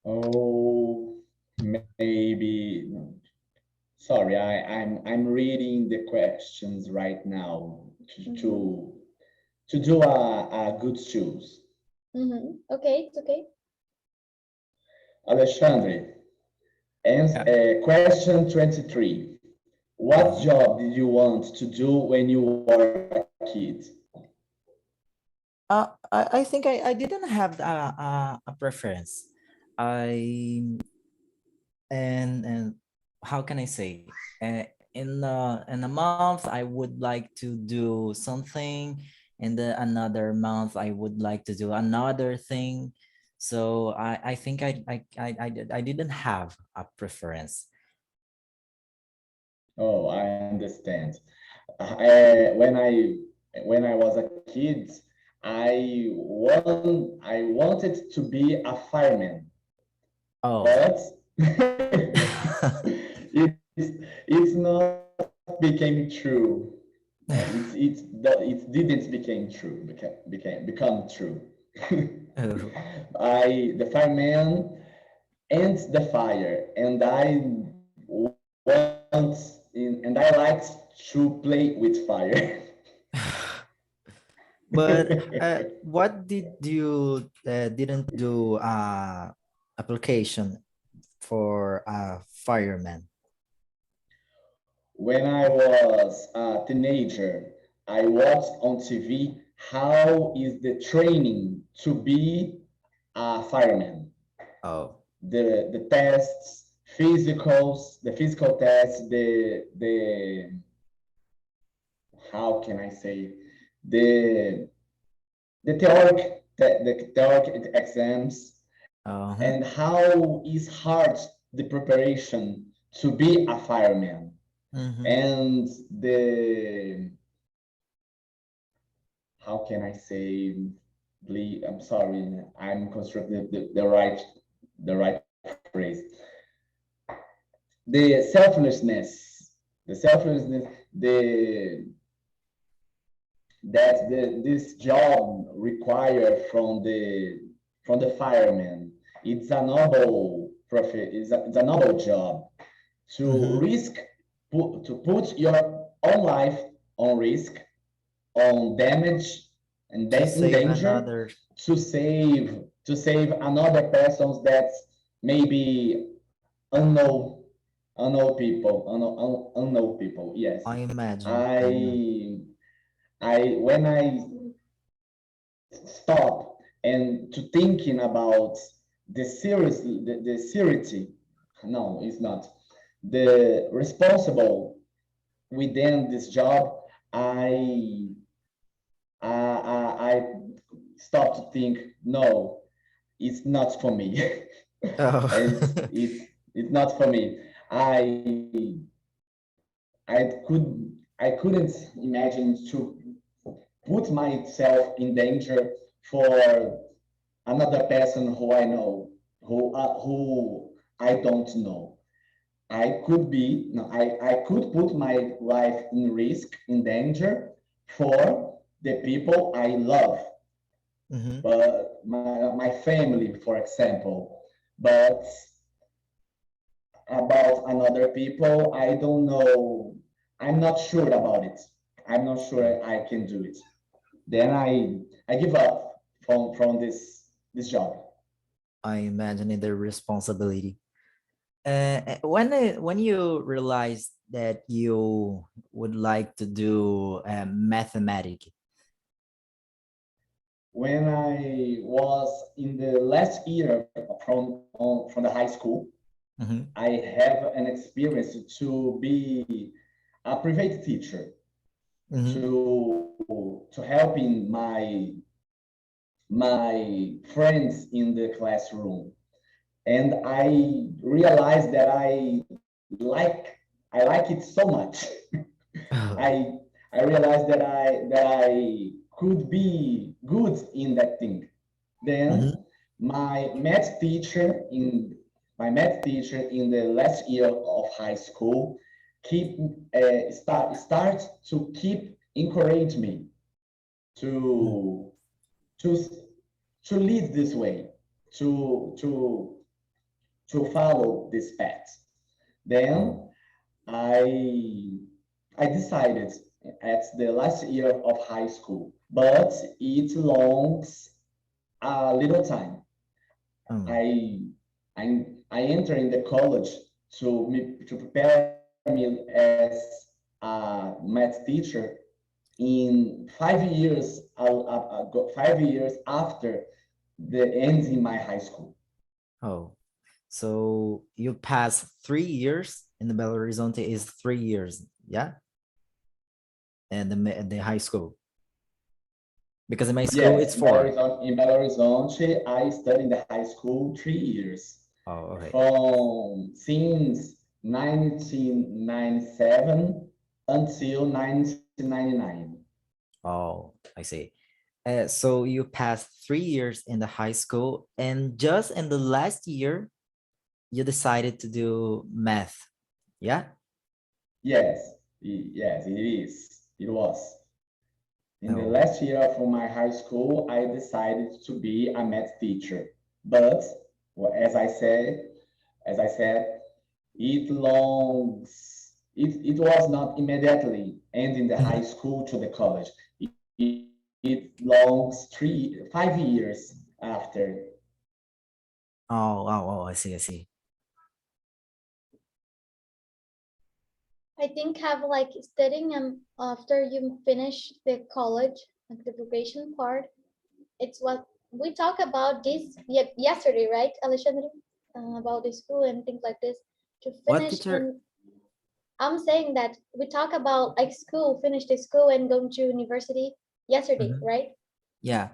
Oh, maybe. Sorry, I'm reading the questions right now to do a good choose. Okay, it's okay. Alexandre, question 23. What job did you want to do when you were a kid? I think I didn't have a preference. And how can I say? In a month, I would like to do something. In another month, I would like to do another thing. So I think I didn't have a preference. Oh, I understand. When I was a kid, I wanted to be a fireman, Oh. but it's not became true. It didn't became true. Become true. The fireman and the fire, and I like to play with fire. But what did you didn't do application for a fireman? When I was a teenager, I watched on TV how is the training to be a fireman. Oh. The tests, the physical tests, the how can I say the theoric exams, and how is hard the preparation to be a fireman. And how can I say I'm sorry, I'm constructing the right phrase. The selflessness, the selflessness, the that this job require from the fireman. It's a noble profit. It's a noble job to Mhm. risk to put your own life on risk, on damage and To in save danger another. to save another persons that maybe unknown unknown people. Yes, I imagine. I imagine. I when I stop and to thinking about the seriously, no, it's not the responsible within this job. I i i, I stop to think, no, it's not for me. Oh. It's not for me. I couldn't imagine to put myself in danger for another person who I know, who I don't know. I could be, no, I could put my life in risk, in danger for the people I love, Mhm. but my family, for example. But about another people, I don't know. I'm not sure about it. I'm not sure I can do it. Then I give up from this job. I imagine the responsibility. When you realized that you would like to do mathematics. When I was in the last year from the high school, Mhm. I have an experience to be a private teacher, Mhm. to helping my friends in the classroom. And I realized that I like it so much. I I realized that I could be good in that thing. Then Mhm. my math teacher in in the last year of high school keep start to keep encourage me Mhm. to to to lead this way, to to to follow this path. Oh. Then I I decided at the last year of high school, but it longs a little time. Um. I I enter in the college to prepare me as a math teacher in 5 years. 5 years after the ends in my high school. Oh. So you passed 3 years in the Belo Horizonte is 3 years, yeah, and the high school, because in my school Yes, it's 4. In Belo Horizonte, I studied in the high school 3 years, Oh, okay. from since 1997 until 1999. Oh, I see. So you passed 3 years in the high school, and just in the last year, you decided to do math. Yeah. Yes, yes, it is. It was. In the Oh. last year of my high school, I decided to be a math teacher. But well, as I said, it was not immediately ending the high Mhm. school to the college. It longs 5 years after. Oh, oh, oh, I see, I see. I think have like studying after you finish the college, like the vocation part. It's what we talk about this yesterday, right, Alexandre? About the school and things like this to What finish. teacher? And I'm saying that we talk about like school, finish the school and going to university yesterday, Mhm. right? Yeah.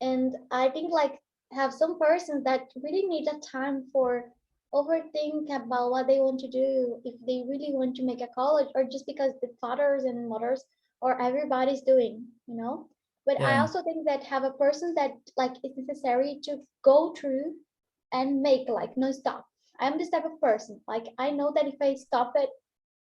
And I think like have some persons that really need a time for overthink about what they want to do, if they really want to make a college or just because the fathers and mothers or everybody's doing, you know. But I Yeah. also think that have a person that like it's necessary to go through and make like no stop. I'm this type of person. Like I know that if I stop it,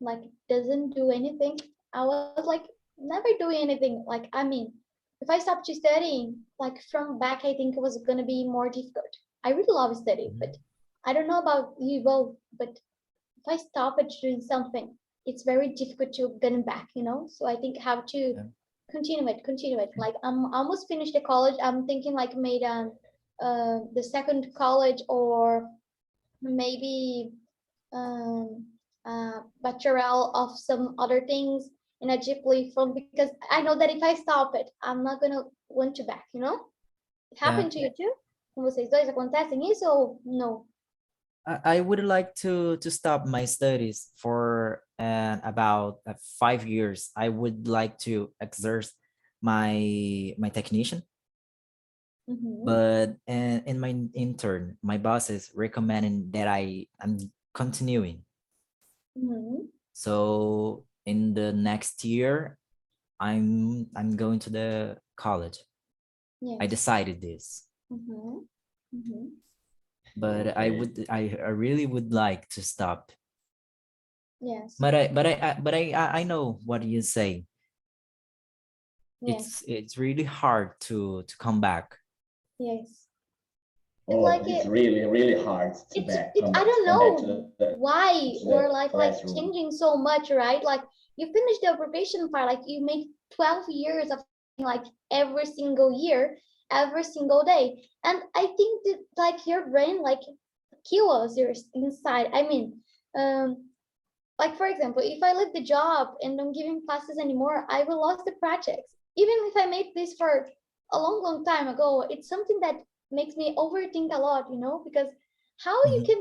like it doesn't do anything. I was like never doing anything. Like I mean, if I stopped studying, like from back, I think it was gonna be more difficult. I really love studying, but I don't know about you both. But if I stop at doing something, it's very difficult to get back. So I think how to Yeah. continue it. Like I'm almost finished the college. I'm thinking like made the second college or maybe bachelor of some other things in a deeply from because I know that if I stop it, I'm not gonna want to back. It Yeah. happened to you too? Com vocês dois acontecem isso ou não? I would like to stop my studies for about 5 years. I would like to exert my technician, Uhum. but in my intern, my boss is recommending that I'm continuing. Uhum. So in the next year, I'm going to the college. I Yes. decided this, Uhum. Uhum. but I really would like to stop. Yes. But I know what you say. Yes. It's really hard to come back. Yes. It's Oh, like it's it. really, really hard to It's back, it. I don't come back to know why to we're the like classroom. changing so much, right? Like you finish the probation part, like you make 12 years of like every single year, every single day, and I think that like your brain like kills your inside. I mean, like for example, if I leave the job and don't give him classes anymore, I will lose the projects. Even if I made this for a long, long time ago, it's something that makes me overthink a lot, because how you Mhm. can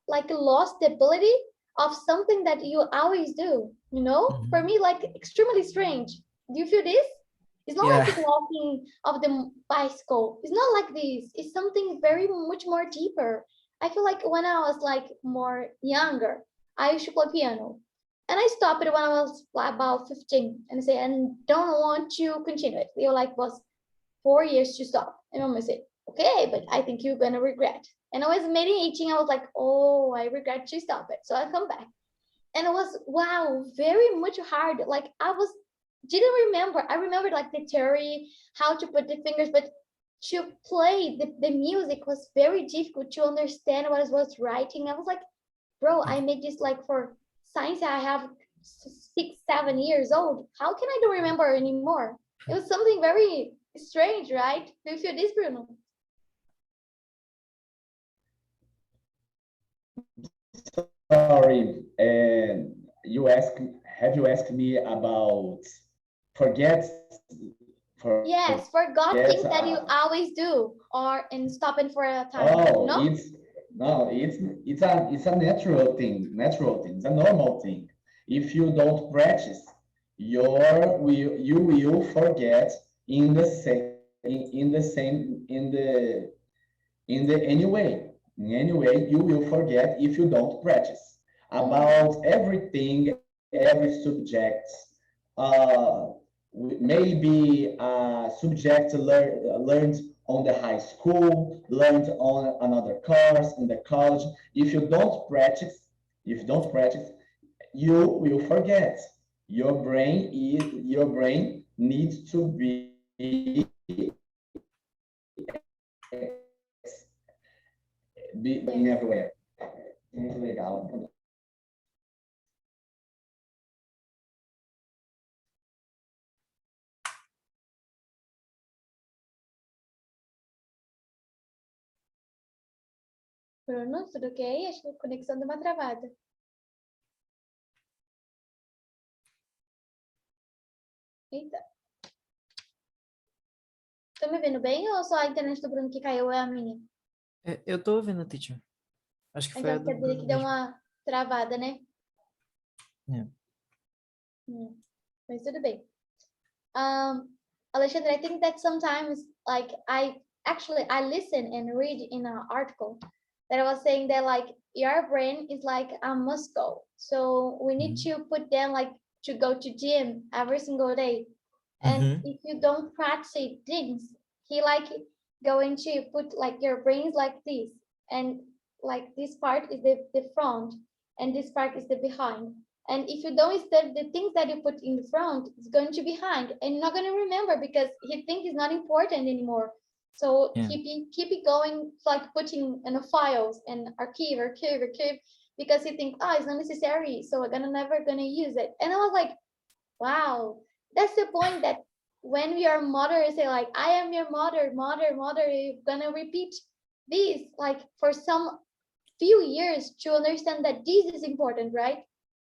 like lost the ability of something that you always do. For Mhm. me, like extremely strange. Do you feel this? It's not Yeah. like walking of the bicycle. It's not like this. It's something very much more deeper. I feel like when I was like more younger, I used to play piano. And I stopped it when I was about 15 and say, and don't want to continue it. You're like, was 4 years to stop. And mama said, okay, but I think you're gonna regret. And I was meditating, I was like, oh, I regret to stop it. So I come back. And it was wow, very much hard. Like I was didn't remember. I remembered like the theory, how to put the fingers, but to play the music was very difficult to understand what I was writing. I was like, bro, I made this like for science. I have 6, 7 years old. How can I don't remember anymore? It was something very strange, right? Do you feel this, Bruno? Sorry, and have you asked me about forget, Yes, forget, forgot things that you always do or and stopping for a time. oh, No? it's no, it's a natural thing, it's a normal thing. If you don't practice, you will forget in the same in the same in the anyway. In any way, you will forget if you don't practice about everything, every subject. Uh, maybe a subject learned on the high school, learned on another course in the college. If you don't practice, you will forget. Your brain needs to be in Yes. everywhere. Muito legal. Bruno, tudo ok? Acho que a conexão deu uma travada. Eita. Tá me vendo bem ou só a internet do Bruno que caiu ou é a minha? Eu tô ouvindo, teacher. Acho que foi a Então do quer dizer Bruno que deu mesmo. uma travada, né? É. Mas tudo bem. Alexandre, I think that sometimes like I listen and read in an article that I was saying that like your brain is like a muscle. So we need to put them like to go to gym every single day. And Mhm. if you don't practice things, he like going to put like your brains like this, and like this part is the front, and this part is the behind. And if you don't study the things that you put in the front, it's going to behind, and you're not going to remember because he thinks it's not important anymore. So Yeah. keep it going, like putting in the files and archive, because he thinks, oh, it's not necessary, so we're gonna never gonna use it. And I was like, wow, that's the point, that when we are mother, say like, I am your mother, you're gonna repeat this like for some few years to understand that this is important, right?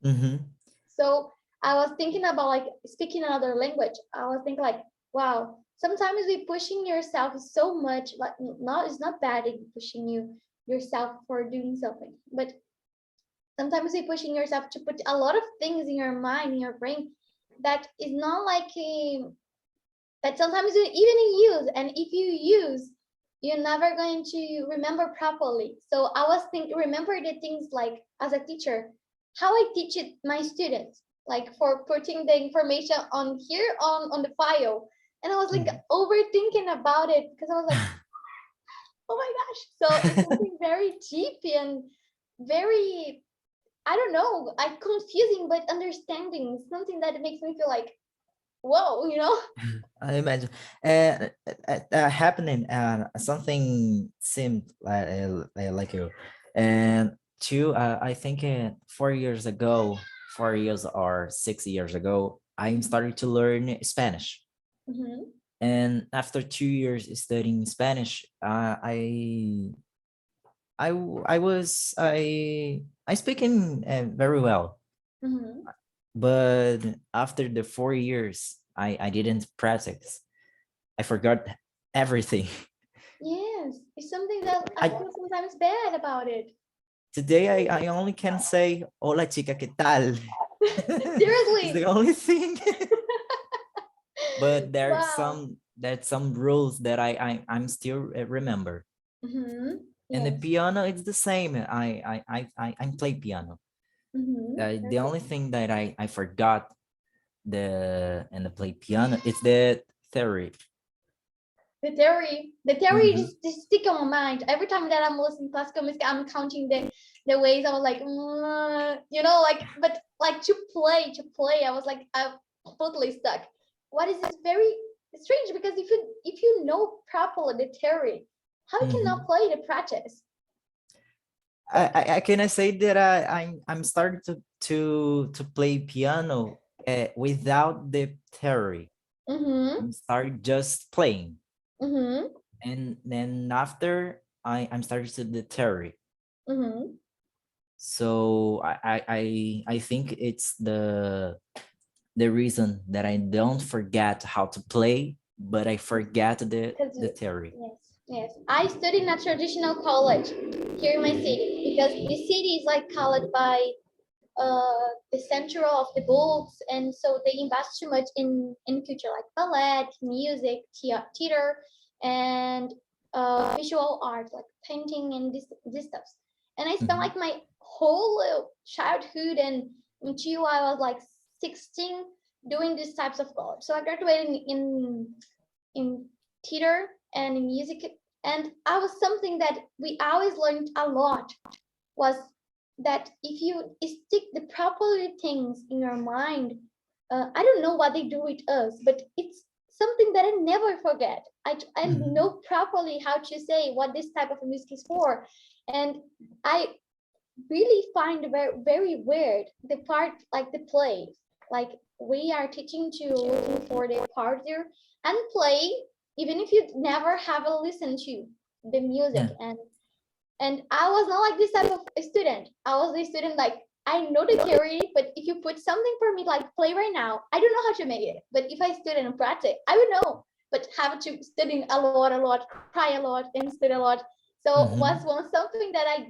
Mhm. So I was thinking about like speaking another language. I was thinking like, wow, sometimes we pushing yourself so much, like not, it's not bad in pushing yourself for doing something, but sometimes you pushing yourself to put a lot of things in your mind, in your brain, that is not like a, that sometimes you even use, and if you use, you're never going to remember properly. So I was thinking, remember the things like as a teacher, how I teach it my students, like for putting the information on here on the file. And I was like Mhm. overthinking about it because I was like, oh my gosh. So it's something very deep and very, I don't know, like confusing but understanding, something that makes me feel like, whoa, you know? I imagine. Happening something seemed like you. And two, I think 4 years ago, 4 years or 6 years ago, I'm starting to learn Spanish. Mhm. And after 2 years studying Spanish, I speaking very well. Mhm. But after the 4 years, I didn't practice. I forgot everything. Yes, it's something that I I feel sometimes bad about it. today I only can say hola chica, ¿qué tal? It's the Seriously. only thing. But Wow. there's some rules that I'm still remember. Mhm. And the Yes. piano it's the same. I play piano. Mhm. The only thing that I forgot the play piano it's the theory. The theory Mhm. just stick on my mind. Every time that I'm listening to classical music, I'm counting the ways. I was like, you know, like, but like to play, I was like, I'm totally stuck. What is this very strange, because if you know properly the theory, how you cannot Mhm. play the practice? I can I say that I'm starting to play piano without the theory. Mm-hmm. I'm starting just playing, Mm-hmm. and then after I'm starting to the theory. Mm-hmm. So I think it's the reason that I don't forget how to play, but I forget Because the theory. yes, yes. I studied in a traditional college here in my city, because the city is like colored by the center of the books, and so they invest too much in culture like ballet, music, theater, and visual art like painting and this stuff. And I spent Mhm. like my whole childhood and until I was like 16 doing these types of college. So I graduated in theater and in music, and I was something that we always learned a lot was that if you stick the proper things in your mind, I don't know what they do with us, but it's something that I never forget. I Mhm. know properly how to say what this type of music is for, and I really find very weird the part like the play, like we are teaching to looking for the part there and play, even if you never have a listen to the music. Yeah. And I was not like this type of student. I was a student like, I know the theory, but if you put something for me like play right now, I don't know how to make it. But if I study and practice, I would know. But have to study a lot, cry a lot, and study a lot. So was Mhm. one something that I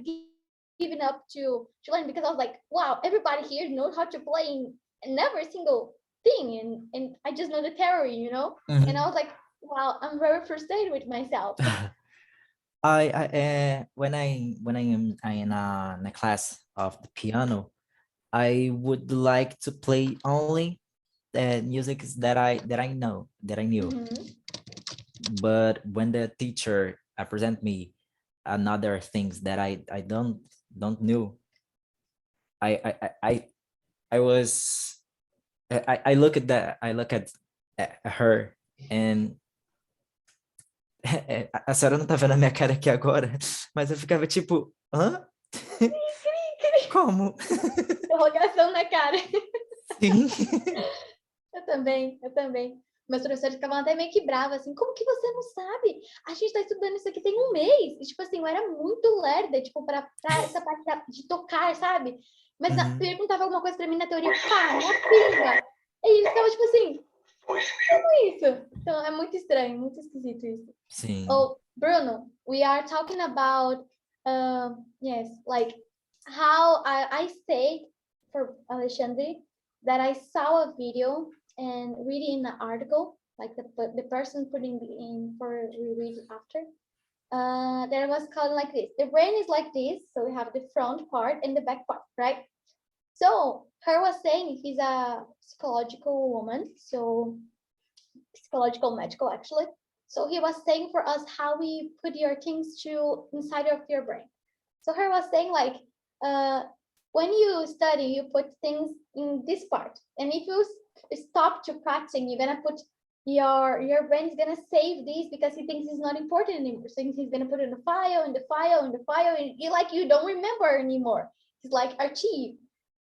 given up to learn, because I was like, wow, everybody here knows how to play in every single thing, and I just know the theory. And I Mhm. was like, wow, I'm very frustrated with myself. When I am in a class of the piano, I would like to play only music that I know, that I knew. Mhm. But when the teacher present me another things that I don't knew, I I I I I was I look at that, I look at her, and a senhora não tá vendo a minha cara aqui agora, mas eu ficava tipo, hã? Como? Interrogação na cara. Sim. Eu também, eu também. Meus professores ficavam até meio que bravos, assim, como que você não sabe? A gente tá estudando isso aqui tem um mês. E, tipo assim, eu era muito lerda, tipo, pra essa parte de tocar, sabe? Mas Uhum. perguntava alguma coisa pra mim na teoria, pá, na pinga. E eles ficavam, tipo assim, como isso? Então, é muito estranho, muito esquisito isso. Sim. Oh, Bruno, we are talking about, yes, like how I say for Alexandre that I saw a video and reading the article, like the person putting in for we read after. That was called like this. The brain is like this, so we have the front part and the back part, right? So her was saying he's a psychological woman, so psychological medical actually. So he was saying for us how we put your things to inside of your brain. So her was saying like, when you study, you put things in this part, and if you stop to practicing, you're gonna put your brain is gonna save these because he thinks it's not important anymore. So he's gonna put it in the file, in the file, in the file, and you don't remember anymore. He's like archive.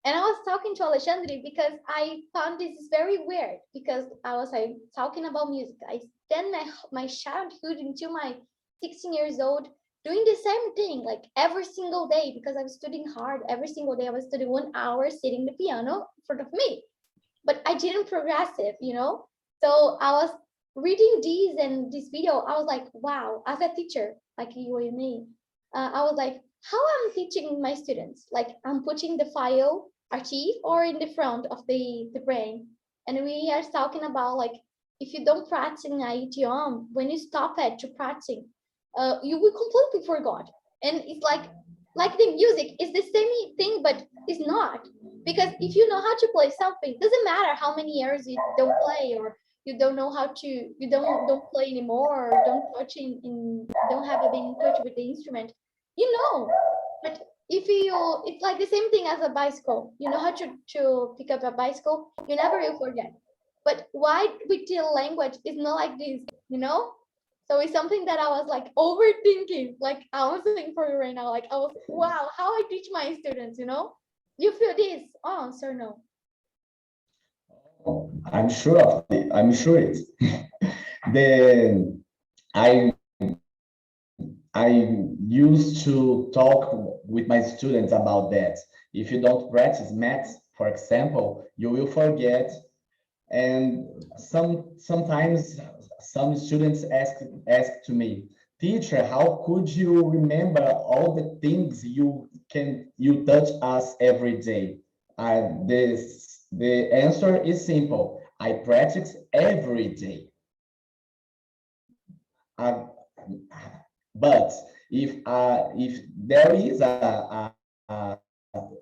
And I was talking to Alexandre because I found this is very weird because I was like talking about music. I spent my childhood until my 16 years old doing the same thing like every single day because I was studying hard every single day. I was studying 1 hour sitting the piano in front of me, but I didn't progress it, you know? So I was reading these and this video. I was like, wow, as a teacher, like you and me, I was like, how I'm teaching my students? Like I'm putting the file archive or in the front of the brain. And we are talking about like, if you don't practice an idiom, when you stop it to practicing, you will completely forget. And it's like the music is the same thing, but it's not. Because if you know how to play something, doesn't matter how many years you don't play or you don't know how to, you don't play anymore or don't touch don't have been in touch with the instrument, you know. But if you, it's like the same thing as a bicycle. You know how to pick up a bicycle, you never will forget. But why with the language is not like this, you know? So it's something that I was like overthinking. Like I was thinking for you right now. Like I was, wow, how I teach my students, you know? You feel this? Oh, sir, no. I'm sure of it. I'm sure it. the I I used to talk with my students about that. If you don't practice math, for example, you will forget. And sometimes some students ask to me, teacher, how could you remember all the things you touch us every day? The answer is simple. I practice every day. But if there is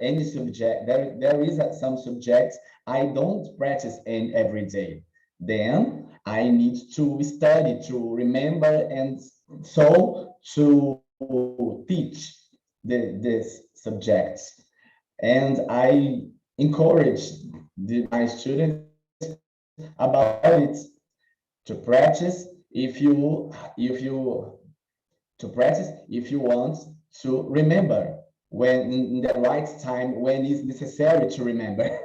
any subject, there is some subjects I don't practice in every day. Then I need to study to remember and so to teach this subjects. And I encourage my students about it to practice if you to practice if you want to remember when in the right time when it's necessary to remember.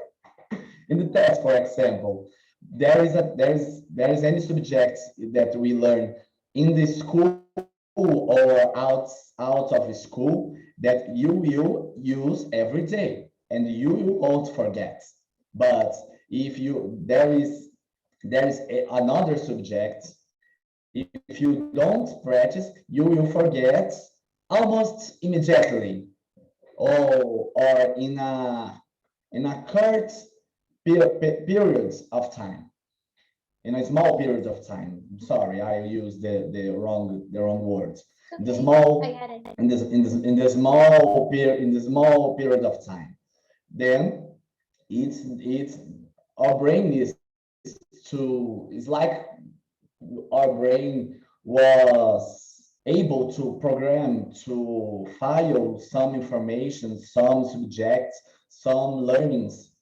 In the test, for example, there is any subject that we learn in the school or out of school that you will use every day and you won't forget. But if you there is another subject, if you don't practice, you will forget almost immediately, or in a short periods of time, in a small period of time. Sorry, I used the wrong words. The Okay, small I get it. in the small period of time. Then it's our brain to, it's like our brain was able to program to file some information, some subjects, some learnings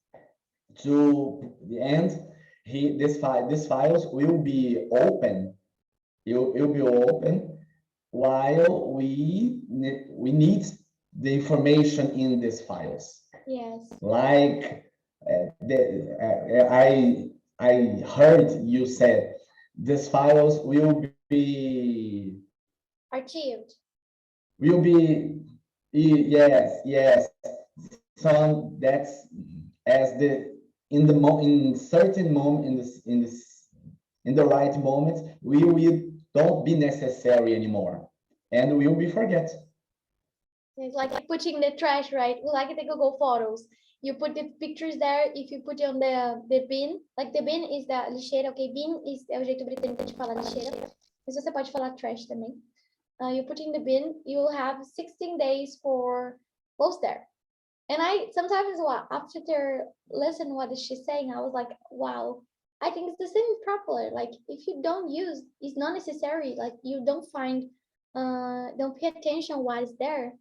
to the end. These files will be open. It will be open while we need the information in these files. Yes. Like I heard you said these files will be Archived. yes, some that's as the in certain moment in the right moment we will don't be necessary anymore and will be forget. It's like putting the trash, right? Like the Google Photos. You put the pictures there, if you put it on the bin, like the bin is da lixeira, ok? Bin é o jeito britânico de falar lixeira. Mas você pode falar trash também. You put in the bin, you have 16 days for post there. And I sometimes, after listen what she's saying, I was like, wow, I think it's the same properly. Like if you don't use, it's not necessary. Like you don't find, don't pay attention what is there.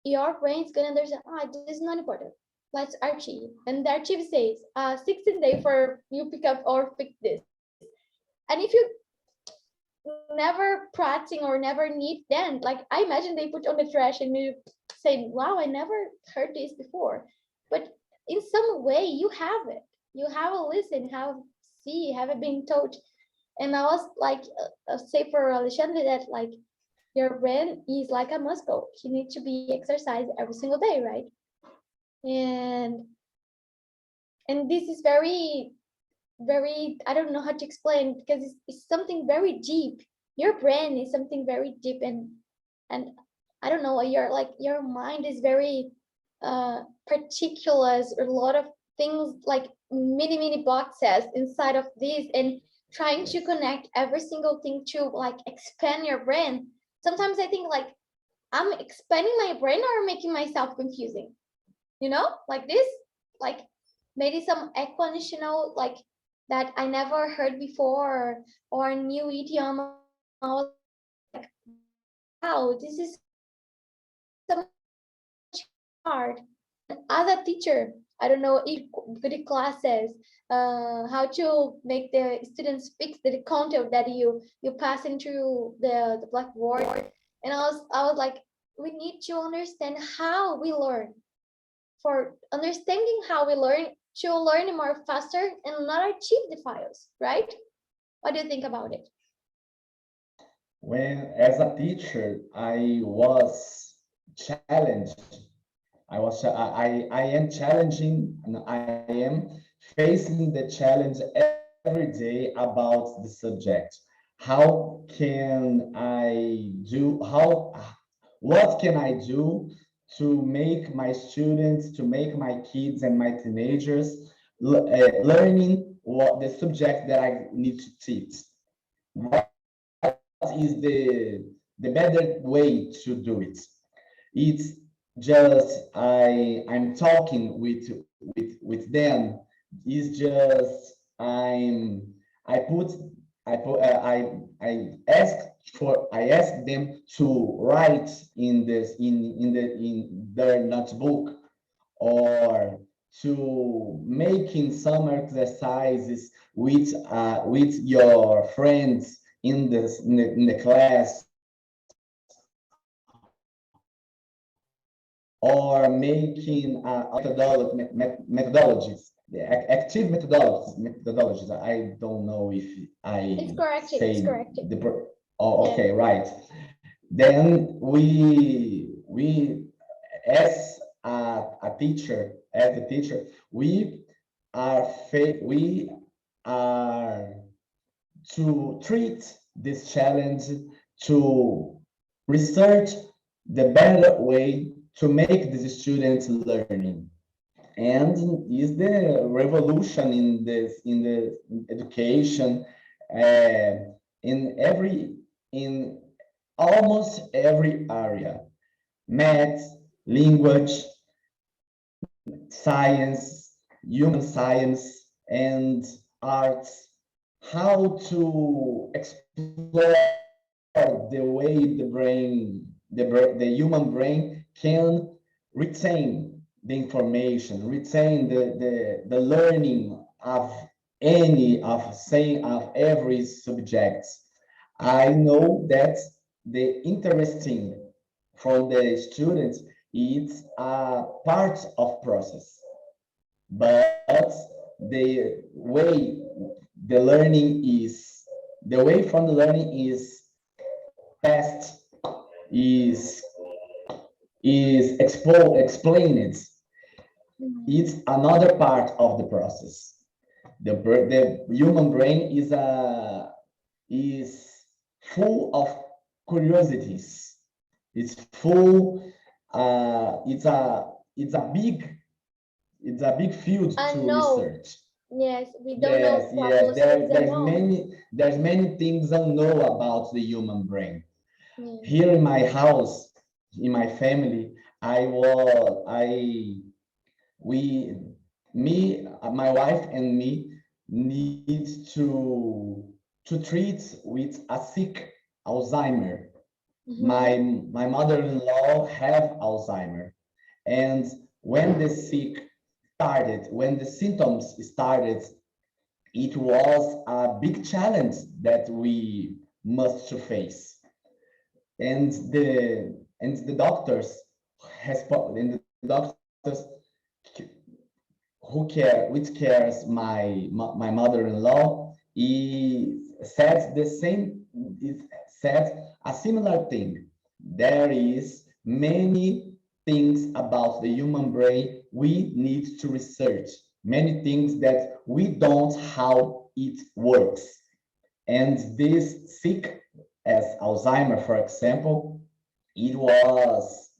Your brain's gonna understand, this is not important. Let's archive. And the archive says 16 days for you pick up or fix this. And if you never practicing or never need, then like I imagine they put on the trash and you say, wow, I never heard this before. But in some way you have it. You have a listen, have it been told. And I was like, say for Alexandre that like your brain is like a muscle. You need to be exercised every single day, right? And this is very, I don't know how to explain because it's something very deep. Your brain is something very deep and I don't know, your mind is very particular, a lot of things like mini boxes inside of this and trying to connect every single thing to like expand your brain. Sometimes I think like I'm expanding my brain or making myself confusing, like this, like maybe some exponential like that I never heard before or new idiom. I was like, wow, this is so much hard. As a teacher, I don't know if good classes, how to make the students fix the content that you pass into the blackboard. And I was like, we need to understand how we learn. For understanding how we learn, to learn more faster and not achieve the files, right? What do you think about it? When as a teacher, I was challenged. I am challenging and I am facing the challenge every day about the subject. How can I do, what can I do to make my students, to make my kids and my teenagers learning what the subject that I need to teach? What is the better way to do it? It's just I'm talking with them. It's just I ask them to write in their notebook or to making some exercises with your friends in the class, or making methodologies, active methodologies. I don't know if I It's say corrected. oh, okay, right. Then we as a teacher, we are to treat this challenge, to research the better way to make these students learning. And is the revolution in the education in almost every area: math, language, science, human science, and arts, how to explore the way the human brain can retain the information, retain the learning of of every subject. I know that the interesting from the students is a part of process, but the way the learning is the way from the learning is past is explained. Mhm. It's another part of the process. The human brain is full of curiosities. It's full. It's a big field I to know. research. Yes, we don't know Yes, what yes. most things There's many things unknown about the human brain. Yeah. Here in my house, in my family, we, my wife and me need to treat with a sick Alzheimer. Mhm. My mother-in-law have Alzheimer, and when the symptoms started, it was a big challenge that we must to face. And the doctors and the doctors which cares my mother-in-law, he said the same. It said a similar thing. There is many things about the human brain we need to research. Many things that we don't how it works. And this sick as Alzheimer, for example, it was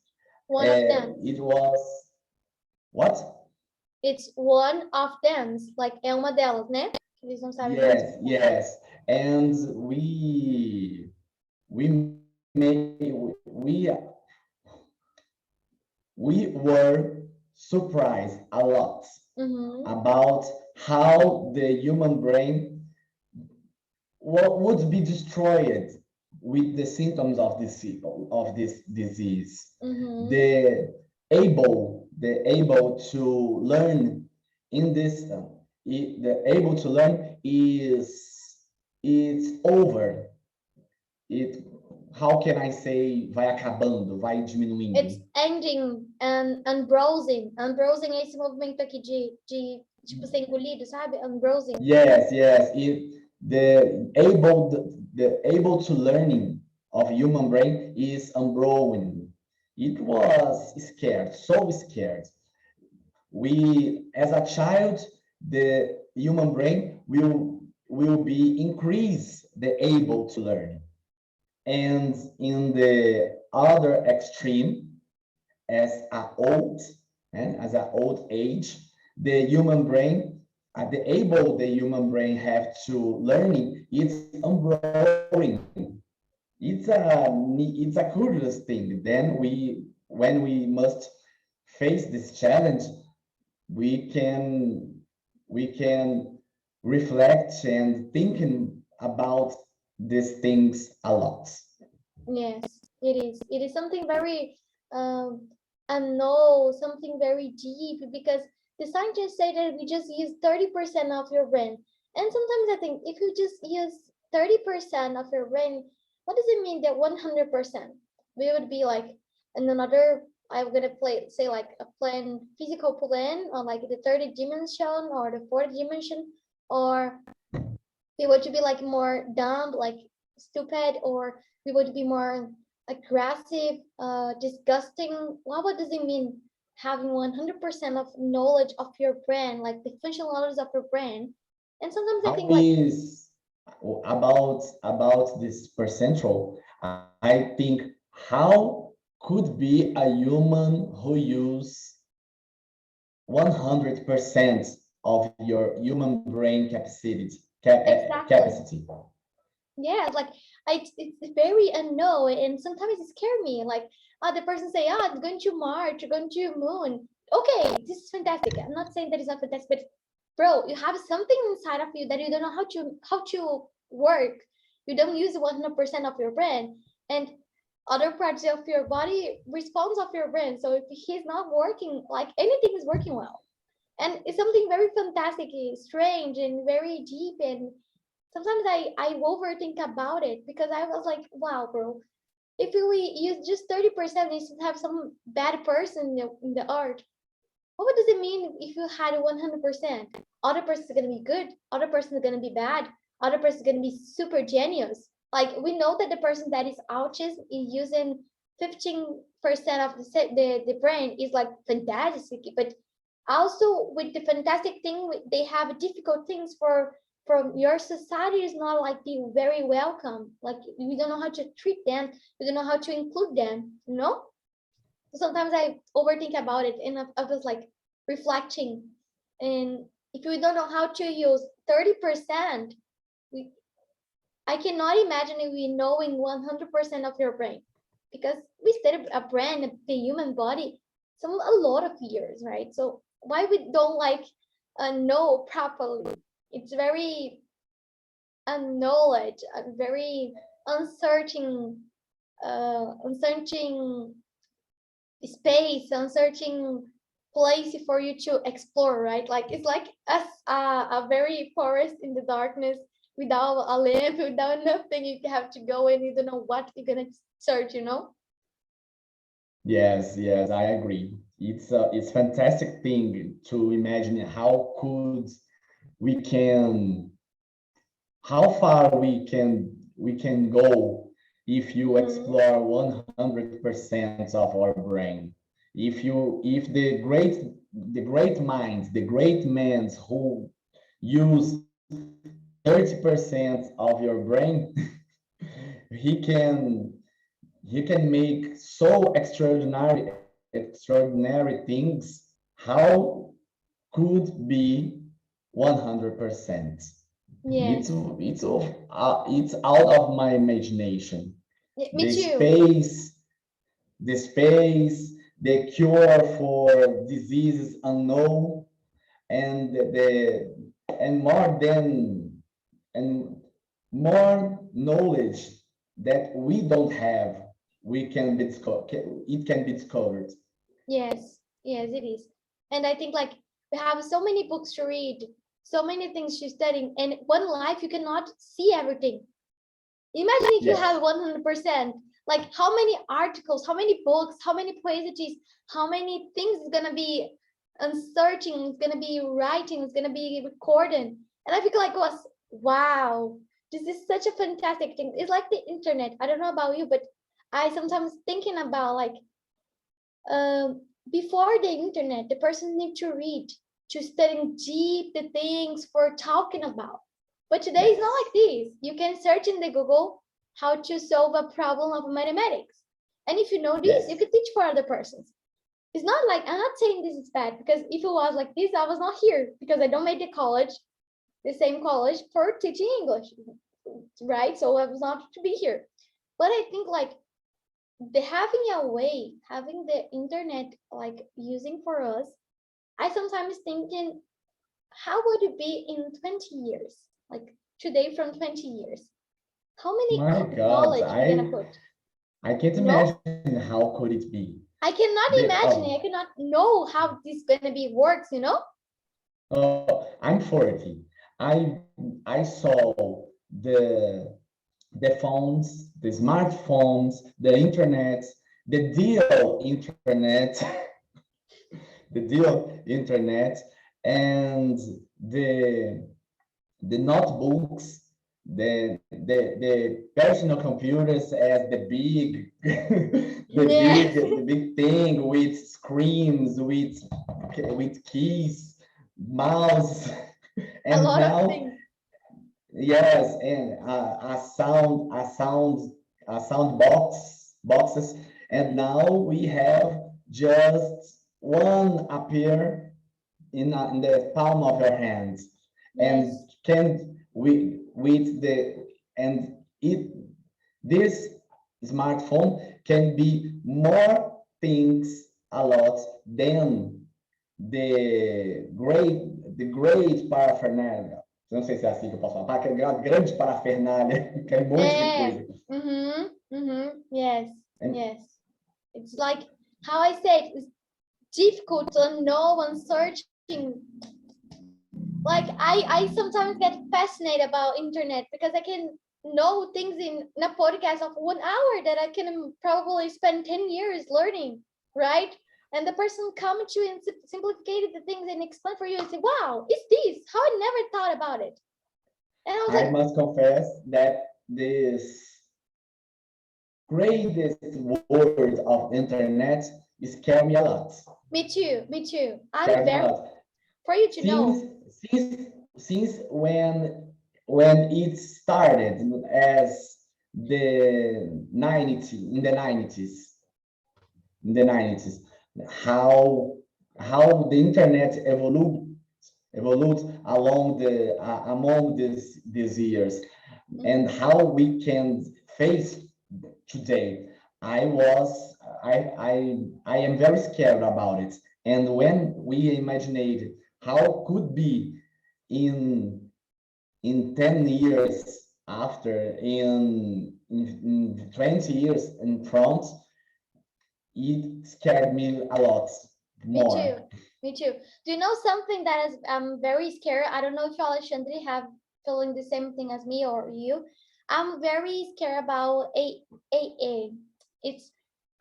One of them. it was what? It's one of them. Like, é uma delas, né? Eles não sabem muito. Yes, yes. And we made we were surprised a lot Uhum. about how the human brain would be destroyed with the symptoms of this disease. Uhum. The able to learn in this the able to learn is it's over. It How can I say vai acabando, vai diminuindo? It's ending and browsing. Unbrowsing é esse movimento aqui de tipo ser engolido, sabe? Unbrowsing. Yes, yes. The able to learning of human brain is ungrowing. It was scared, so scared. As a child, the human brain will be increase the able to learn. And in the other extreme, as an old age, the human brain, the human brain have to learning, it's ungrowing. It's a curious thing. Then when we must face this challenge, we can reflect and thinking about these things a lot. Yes, it is. It is something very unknown, something very deep, because the scientists say that we just use 30% of your brain. And sometimes I think if you just use 30% of your brain, what does it mean that 100%? We would be like in another, I'm gonna say like a physical plan, or like the third dimension or the fourth dimension, or we would be like more dumb, like stupid, or we would be more aggressive, disgusting. What does it mean having 100% of knowledge of your brain, like the functional knowledge of your brain? And sometimes I How think like, is about this percentile? I think how could be a human who use 100% of your human brain exactly. capacity? Yeah, like it's very unknown, and sometimes it scares me. Like, the person say, "Ah, it's going to Mars, you're going to moon." Okay, this is fantastic. I'm not saying that it's not fantastic, but bro, you have something inside of you that you don't know how to work. You don't use 100% of your brain, and other parts of your body responds of your brain. So if he's not working, like anything is working well. And it's something very fantastic, strange, and very deep. And sometimes I overthink about it because I was like, wow, bro, if we use just 30%, we should have some bad person in the art. What does it mean if you had 100%? Other person is gonna be good, other person is gonna be bad, other person is gonna be super genius. Like we know that the person that is autism is using 15% of the brain is like fantastic, but also with the fantastic thing, they have difficult things from your society is not like be very welcome. Like we don't know how to treat them, we don't know how to include them, you know? Sometimes I overthink about it and I was like reflecting. And if we don't know how to use 30%, we I cannot imagine if we knowing 100% of your brain because we studied a brain, the human body, a lot of years, right? So why we don't like know properly? It's very unknowledge, very uncertain, uncertain space, uncertain place for you to explore, right? Like it's like a very forest in the darkness without a lamp, without nothing. You have to go and you don't know what you're gonna search, you know? Yes, yes, I agree. It's fantastic thing to imagine how far we can go if you Mhm. explore 100% of our brain. If the great minds, the great men who use 30% of your brain, he can he can make so extraordinary things. How could be 100%? It's Yes. it's out of my imagination. Yeah, me The too. space, the space, the cure for diseases unknown, and the and more than and more knowledge that we don't have, it can be discovered. Yes, yes, it is. And I think like we have so many books to read, so many things to study, and one life you cannot see everything. Imagine if you have Yes, 100%, like how many articles, how many books, how many poesies, how many things is gonna be searching, it's gonna be writing, it's gonna be recording. And I feel like was wow, this is such a fantastic thing. It's like the internet. I don't know about you, but I sometimes thinking about like before the internet, the person need to read, to study deep the things for talking about. But today it's not yes, like this. You can search in the Google how to solve a problem of mathematics. And if you know this, you yes, can teach for other persons. It's not like I'm not saying this is bad because if it was like this, I was not here because I don't make the same college for teaching English, right? So I was not to be here. But I think like the having a way, having the internet like using for us, I sometimes thinking, how would it be in 20 years? Like today from 20 years. How many my God, knowledge we're gonna I put? I can't You know? imagine how could it be. I cannot The imagine it. I cannot know how this gonna be works, you know? I'm 40. I I saw the the phones, the smartphones, the internet, the deal internet, the deal internet, and the the notebooks, the personal computers as the big Yes, the big thing with screens, with keys, mouse, a and lot of now things. yes, and a sound boxes, and now we have just one appear in the palm of your hands, and Yes, can we with the and it this smartphone can be more things a lot than the great the great paraphernalia. Não sei se é assim que eu posso falar. Aquela grande parafernália, aquele monte de coisa. Yes, And- yes. It's like how I said, it's difficult to know when searching. Like I sometimes get fascinated about internet because I can know things in a podcast of 1 hour that I can probably spend 10 years learning, right? And the person come to you and simplified the things and explain for you and say, wow, it's this, how I never thought about it. And I was I like, must confess that this greatest word of internet scare me a lot. me too, me too. I'm Scare me a very, lot. for you to know, Since when it started as the 90s, in the 90s, how the internet evolved along among these years, and how we can face today. I am very scared about it. And when we imagined how could be in 10 years after, in 20 years in front, it scared me a lot more. me too, me too. Do you know something that is I'm very scared? I don't know if Alexandre have feeling the same thing as me or you. I'm very scared about AA. It's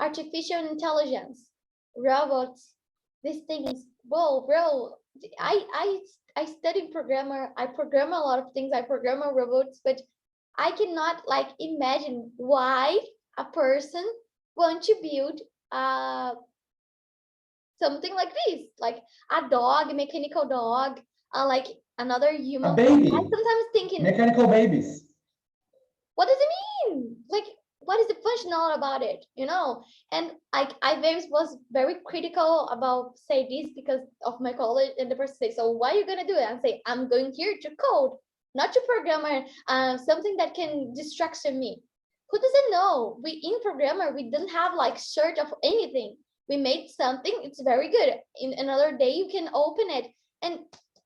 artificial intelligence, robots, these things. Whoa, bro! I study programmer. I program a lot of things. I program robots, but I cannot like imagine why a person want to build something like this, like a dog, a mechanical dog, like another human. A baby, I sometimes thinking, mechanical babies. what does it mean? Like, what is the functional about it? You know? And I was very critical about say this because of my college, and the person say, so why are you gonna do it? I say, I'm going here to code, not to program something that can distract me. Who doesn't know? We in programmer, we didn't have like search of anything. We made something, it's very good. In another day, you can open it and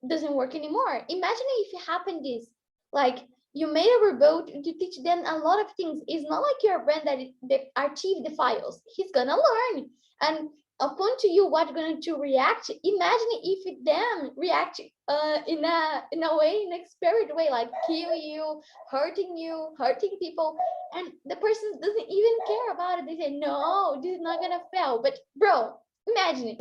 doesn't work anymore. Imagine if it happened this, like you made a robot to teach them a lot of things. It's not like your brand that archive the files. He's gonna learn. And upon to you what going to react. Imagine if it them react in a way, in a spirit way, like kill you, hurting people, and the person doesn't even care about it. They say, no, this is not gonna fail. But bro, imagine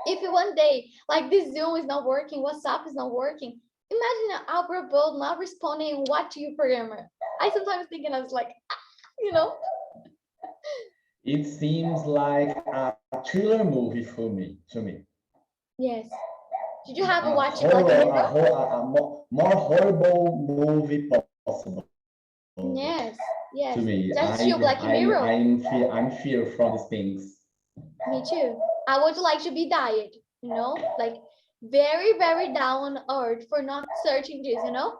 if one day like this Zoom is not working, WhatsApp is not working. Imagine our robot not responding what to you programmer. I sometimes think and I was like, you know. It seems like a thriller movie for me, to me. Yes. Did you have a A watch horror, Black a, Mirror? more horrible movie possible. Yes, yes. To me, That's you, Black Mirror. I'm fear from these things. Me too. I would like to be diet, you know, like very, very down on earth for not searching this, you know.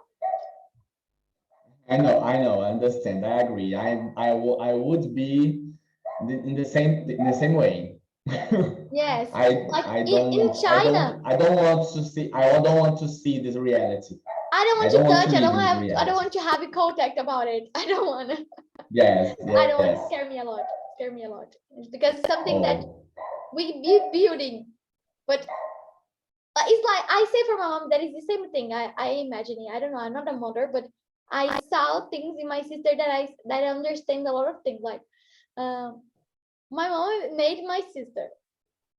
I know, I understand, I agree. I would be in the same way. Yes, like I in China. I don't want to see. I don't want to see this reality. I don't want I don't to want touch. to I don't live in have. this I don't reality. want to have a contact about it. I don't want to. Yes, I don't want to yes. scare me a lot. Scare me a lot. It's because it's something that Oh, we be building, but it's like I say for my mom that is the same thing. I imagine it. I don't know. I'm not a mother, but I saw things in my sister that I understand a lot of things. Like, my mom made my sister,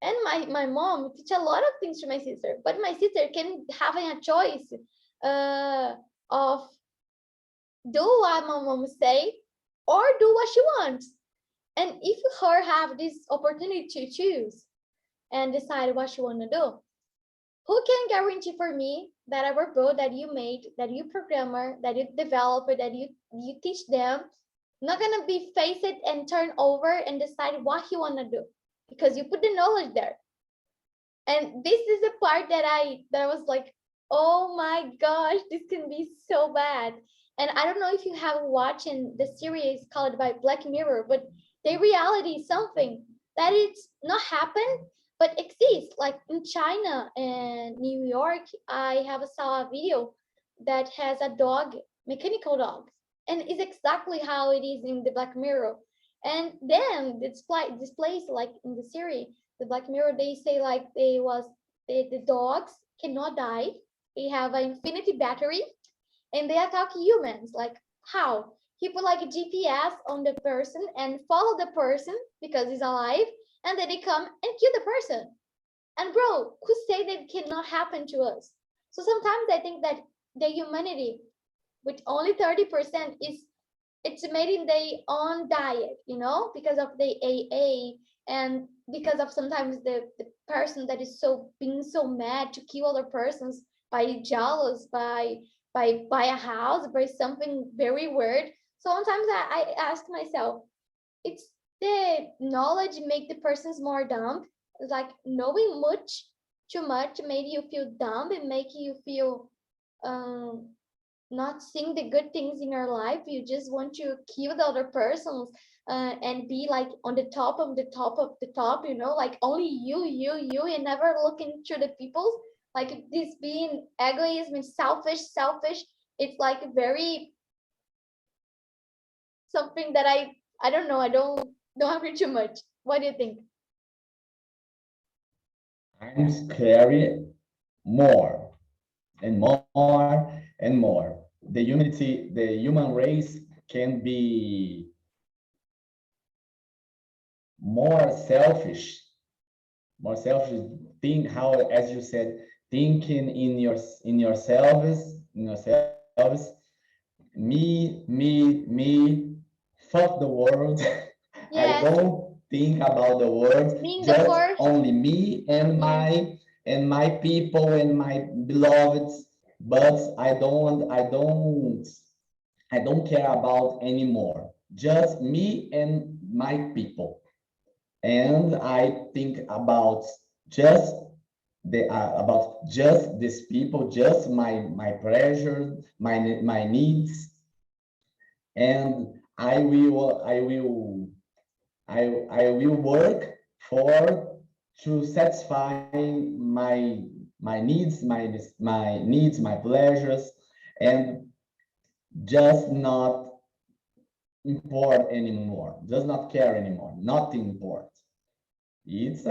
and my mom teach a lot of things to my sister. But my sister can have a choice, of do what my mom say or do what she wants. And if her have this opportunity to choose and decide what she want to do, who can guarantee for me that a robot that you made, that you programmer, that you developer, that you teach them, not gonna be face it and turn over and decide what he wanna do, because you put the knowledge there. And this is the part that I was like, oh my gosh, this can be so bad. And I don't know if you have watching the series called by Black Mirror, but the reality is something that it's not happened, but exists. Like in China and New York, I have saw a video that has a dog, mechanical dog, and it's exactly how it is in the Black Mirror. And then displays like in the series, the Black Mirror, they say like the dogs cannot die. They have an infinity battery, and they attack humans. Like how? He put like a GPS on the person and follow the person because he's alive, and then they come and kill the person. And bro, who say that cannot happen to us? So sometimes I think that the humanity with only 30% is it's made in their own diet, you know, because of the AA and because of sometimes the person that is so being so mad to kill other persons by jealous, by a house, by something very weird. So sometimes I ask myself, it's the knowledge make the persons more dumb. It's like knowing much too much made you feel dumb and make you feel um not seeing the good things in your life. You just want to kill the other persons and be like on the top of the top of the top, you know, like only you, and never looking to the people. Like this being egoism and selfish. It's like very something that I don't know. I don't agree too much. What do you think? I'm scary more and more and more. The human race can be more selfish, think how, as you said, thinking in yourselves, me, fuck the world. I Yes, don't think about the world, being the just first. only me and Yes. my people and my beloveds. But I don't care about anymore. Just me and my people. And I think about just about just these people, just my pleasure, my needs, and I will work for to satisfy my needs, my pleasures, and just not import anymore, does not care anymore, not import. It's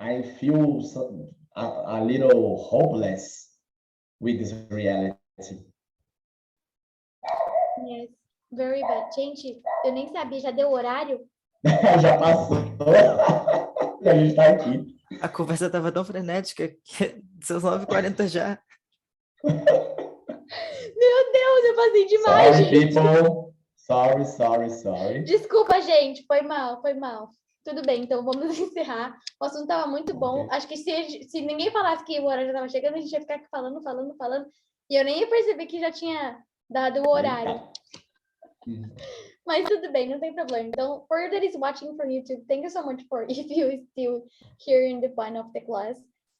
I feel a little hopeless with this reality. Yes, very bad. Gente, eu nem sabia, já deu o horário? Já passou. E a gente está aqui. A conversa tava tão frenética que são 9h40 já. Meu Deus, eu passei demais, Sorry, gente. people. Sorry. Desculpa, gente, foi mal. Tudo bem, então vamos encerrar. O assunto estava muito bom. Ok. Acho que se ninguém falasse que o horário já estava chegando, a gente ia ficar aqui falando. E eu nem ia perceber que já tinha dado o horário. Mas tudo bem, não tem problema. Então, for you that is watching from YouTube, thank you so much for if you still here in the point of the class.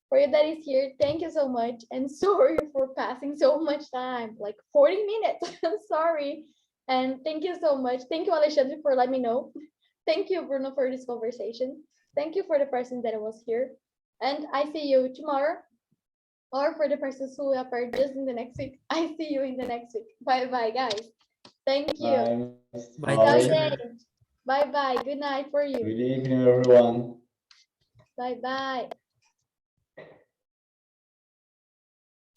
For you that is here, thank you so much. And sorry for passing so much time, like 40 minutes. I'm sorry. And thank you so much. Thank you, Alexandre, for letting me know. Thank you, Bruno, for this conversation. Thank you for the person that was here. And I see you tomorrow. Or for the persons who appear just in the next week, I see you in the next week. Bye-bye, guys. Thank you. Bye, Tchau, Alexandre. gente. Bye-bye. Good night for you. Good evening, everyone. Bye-bye.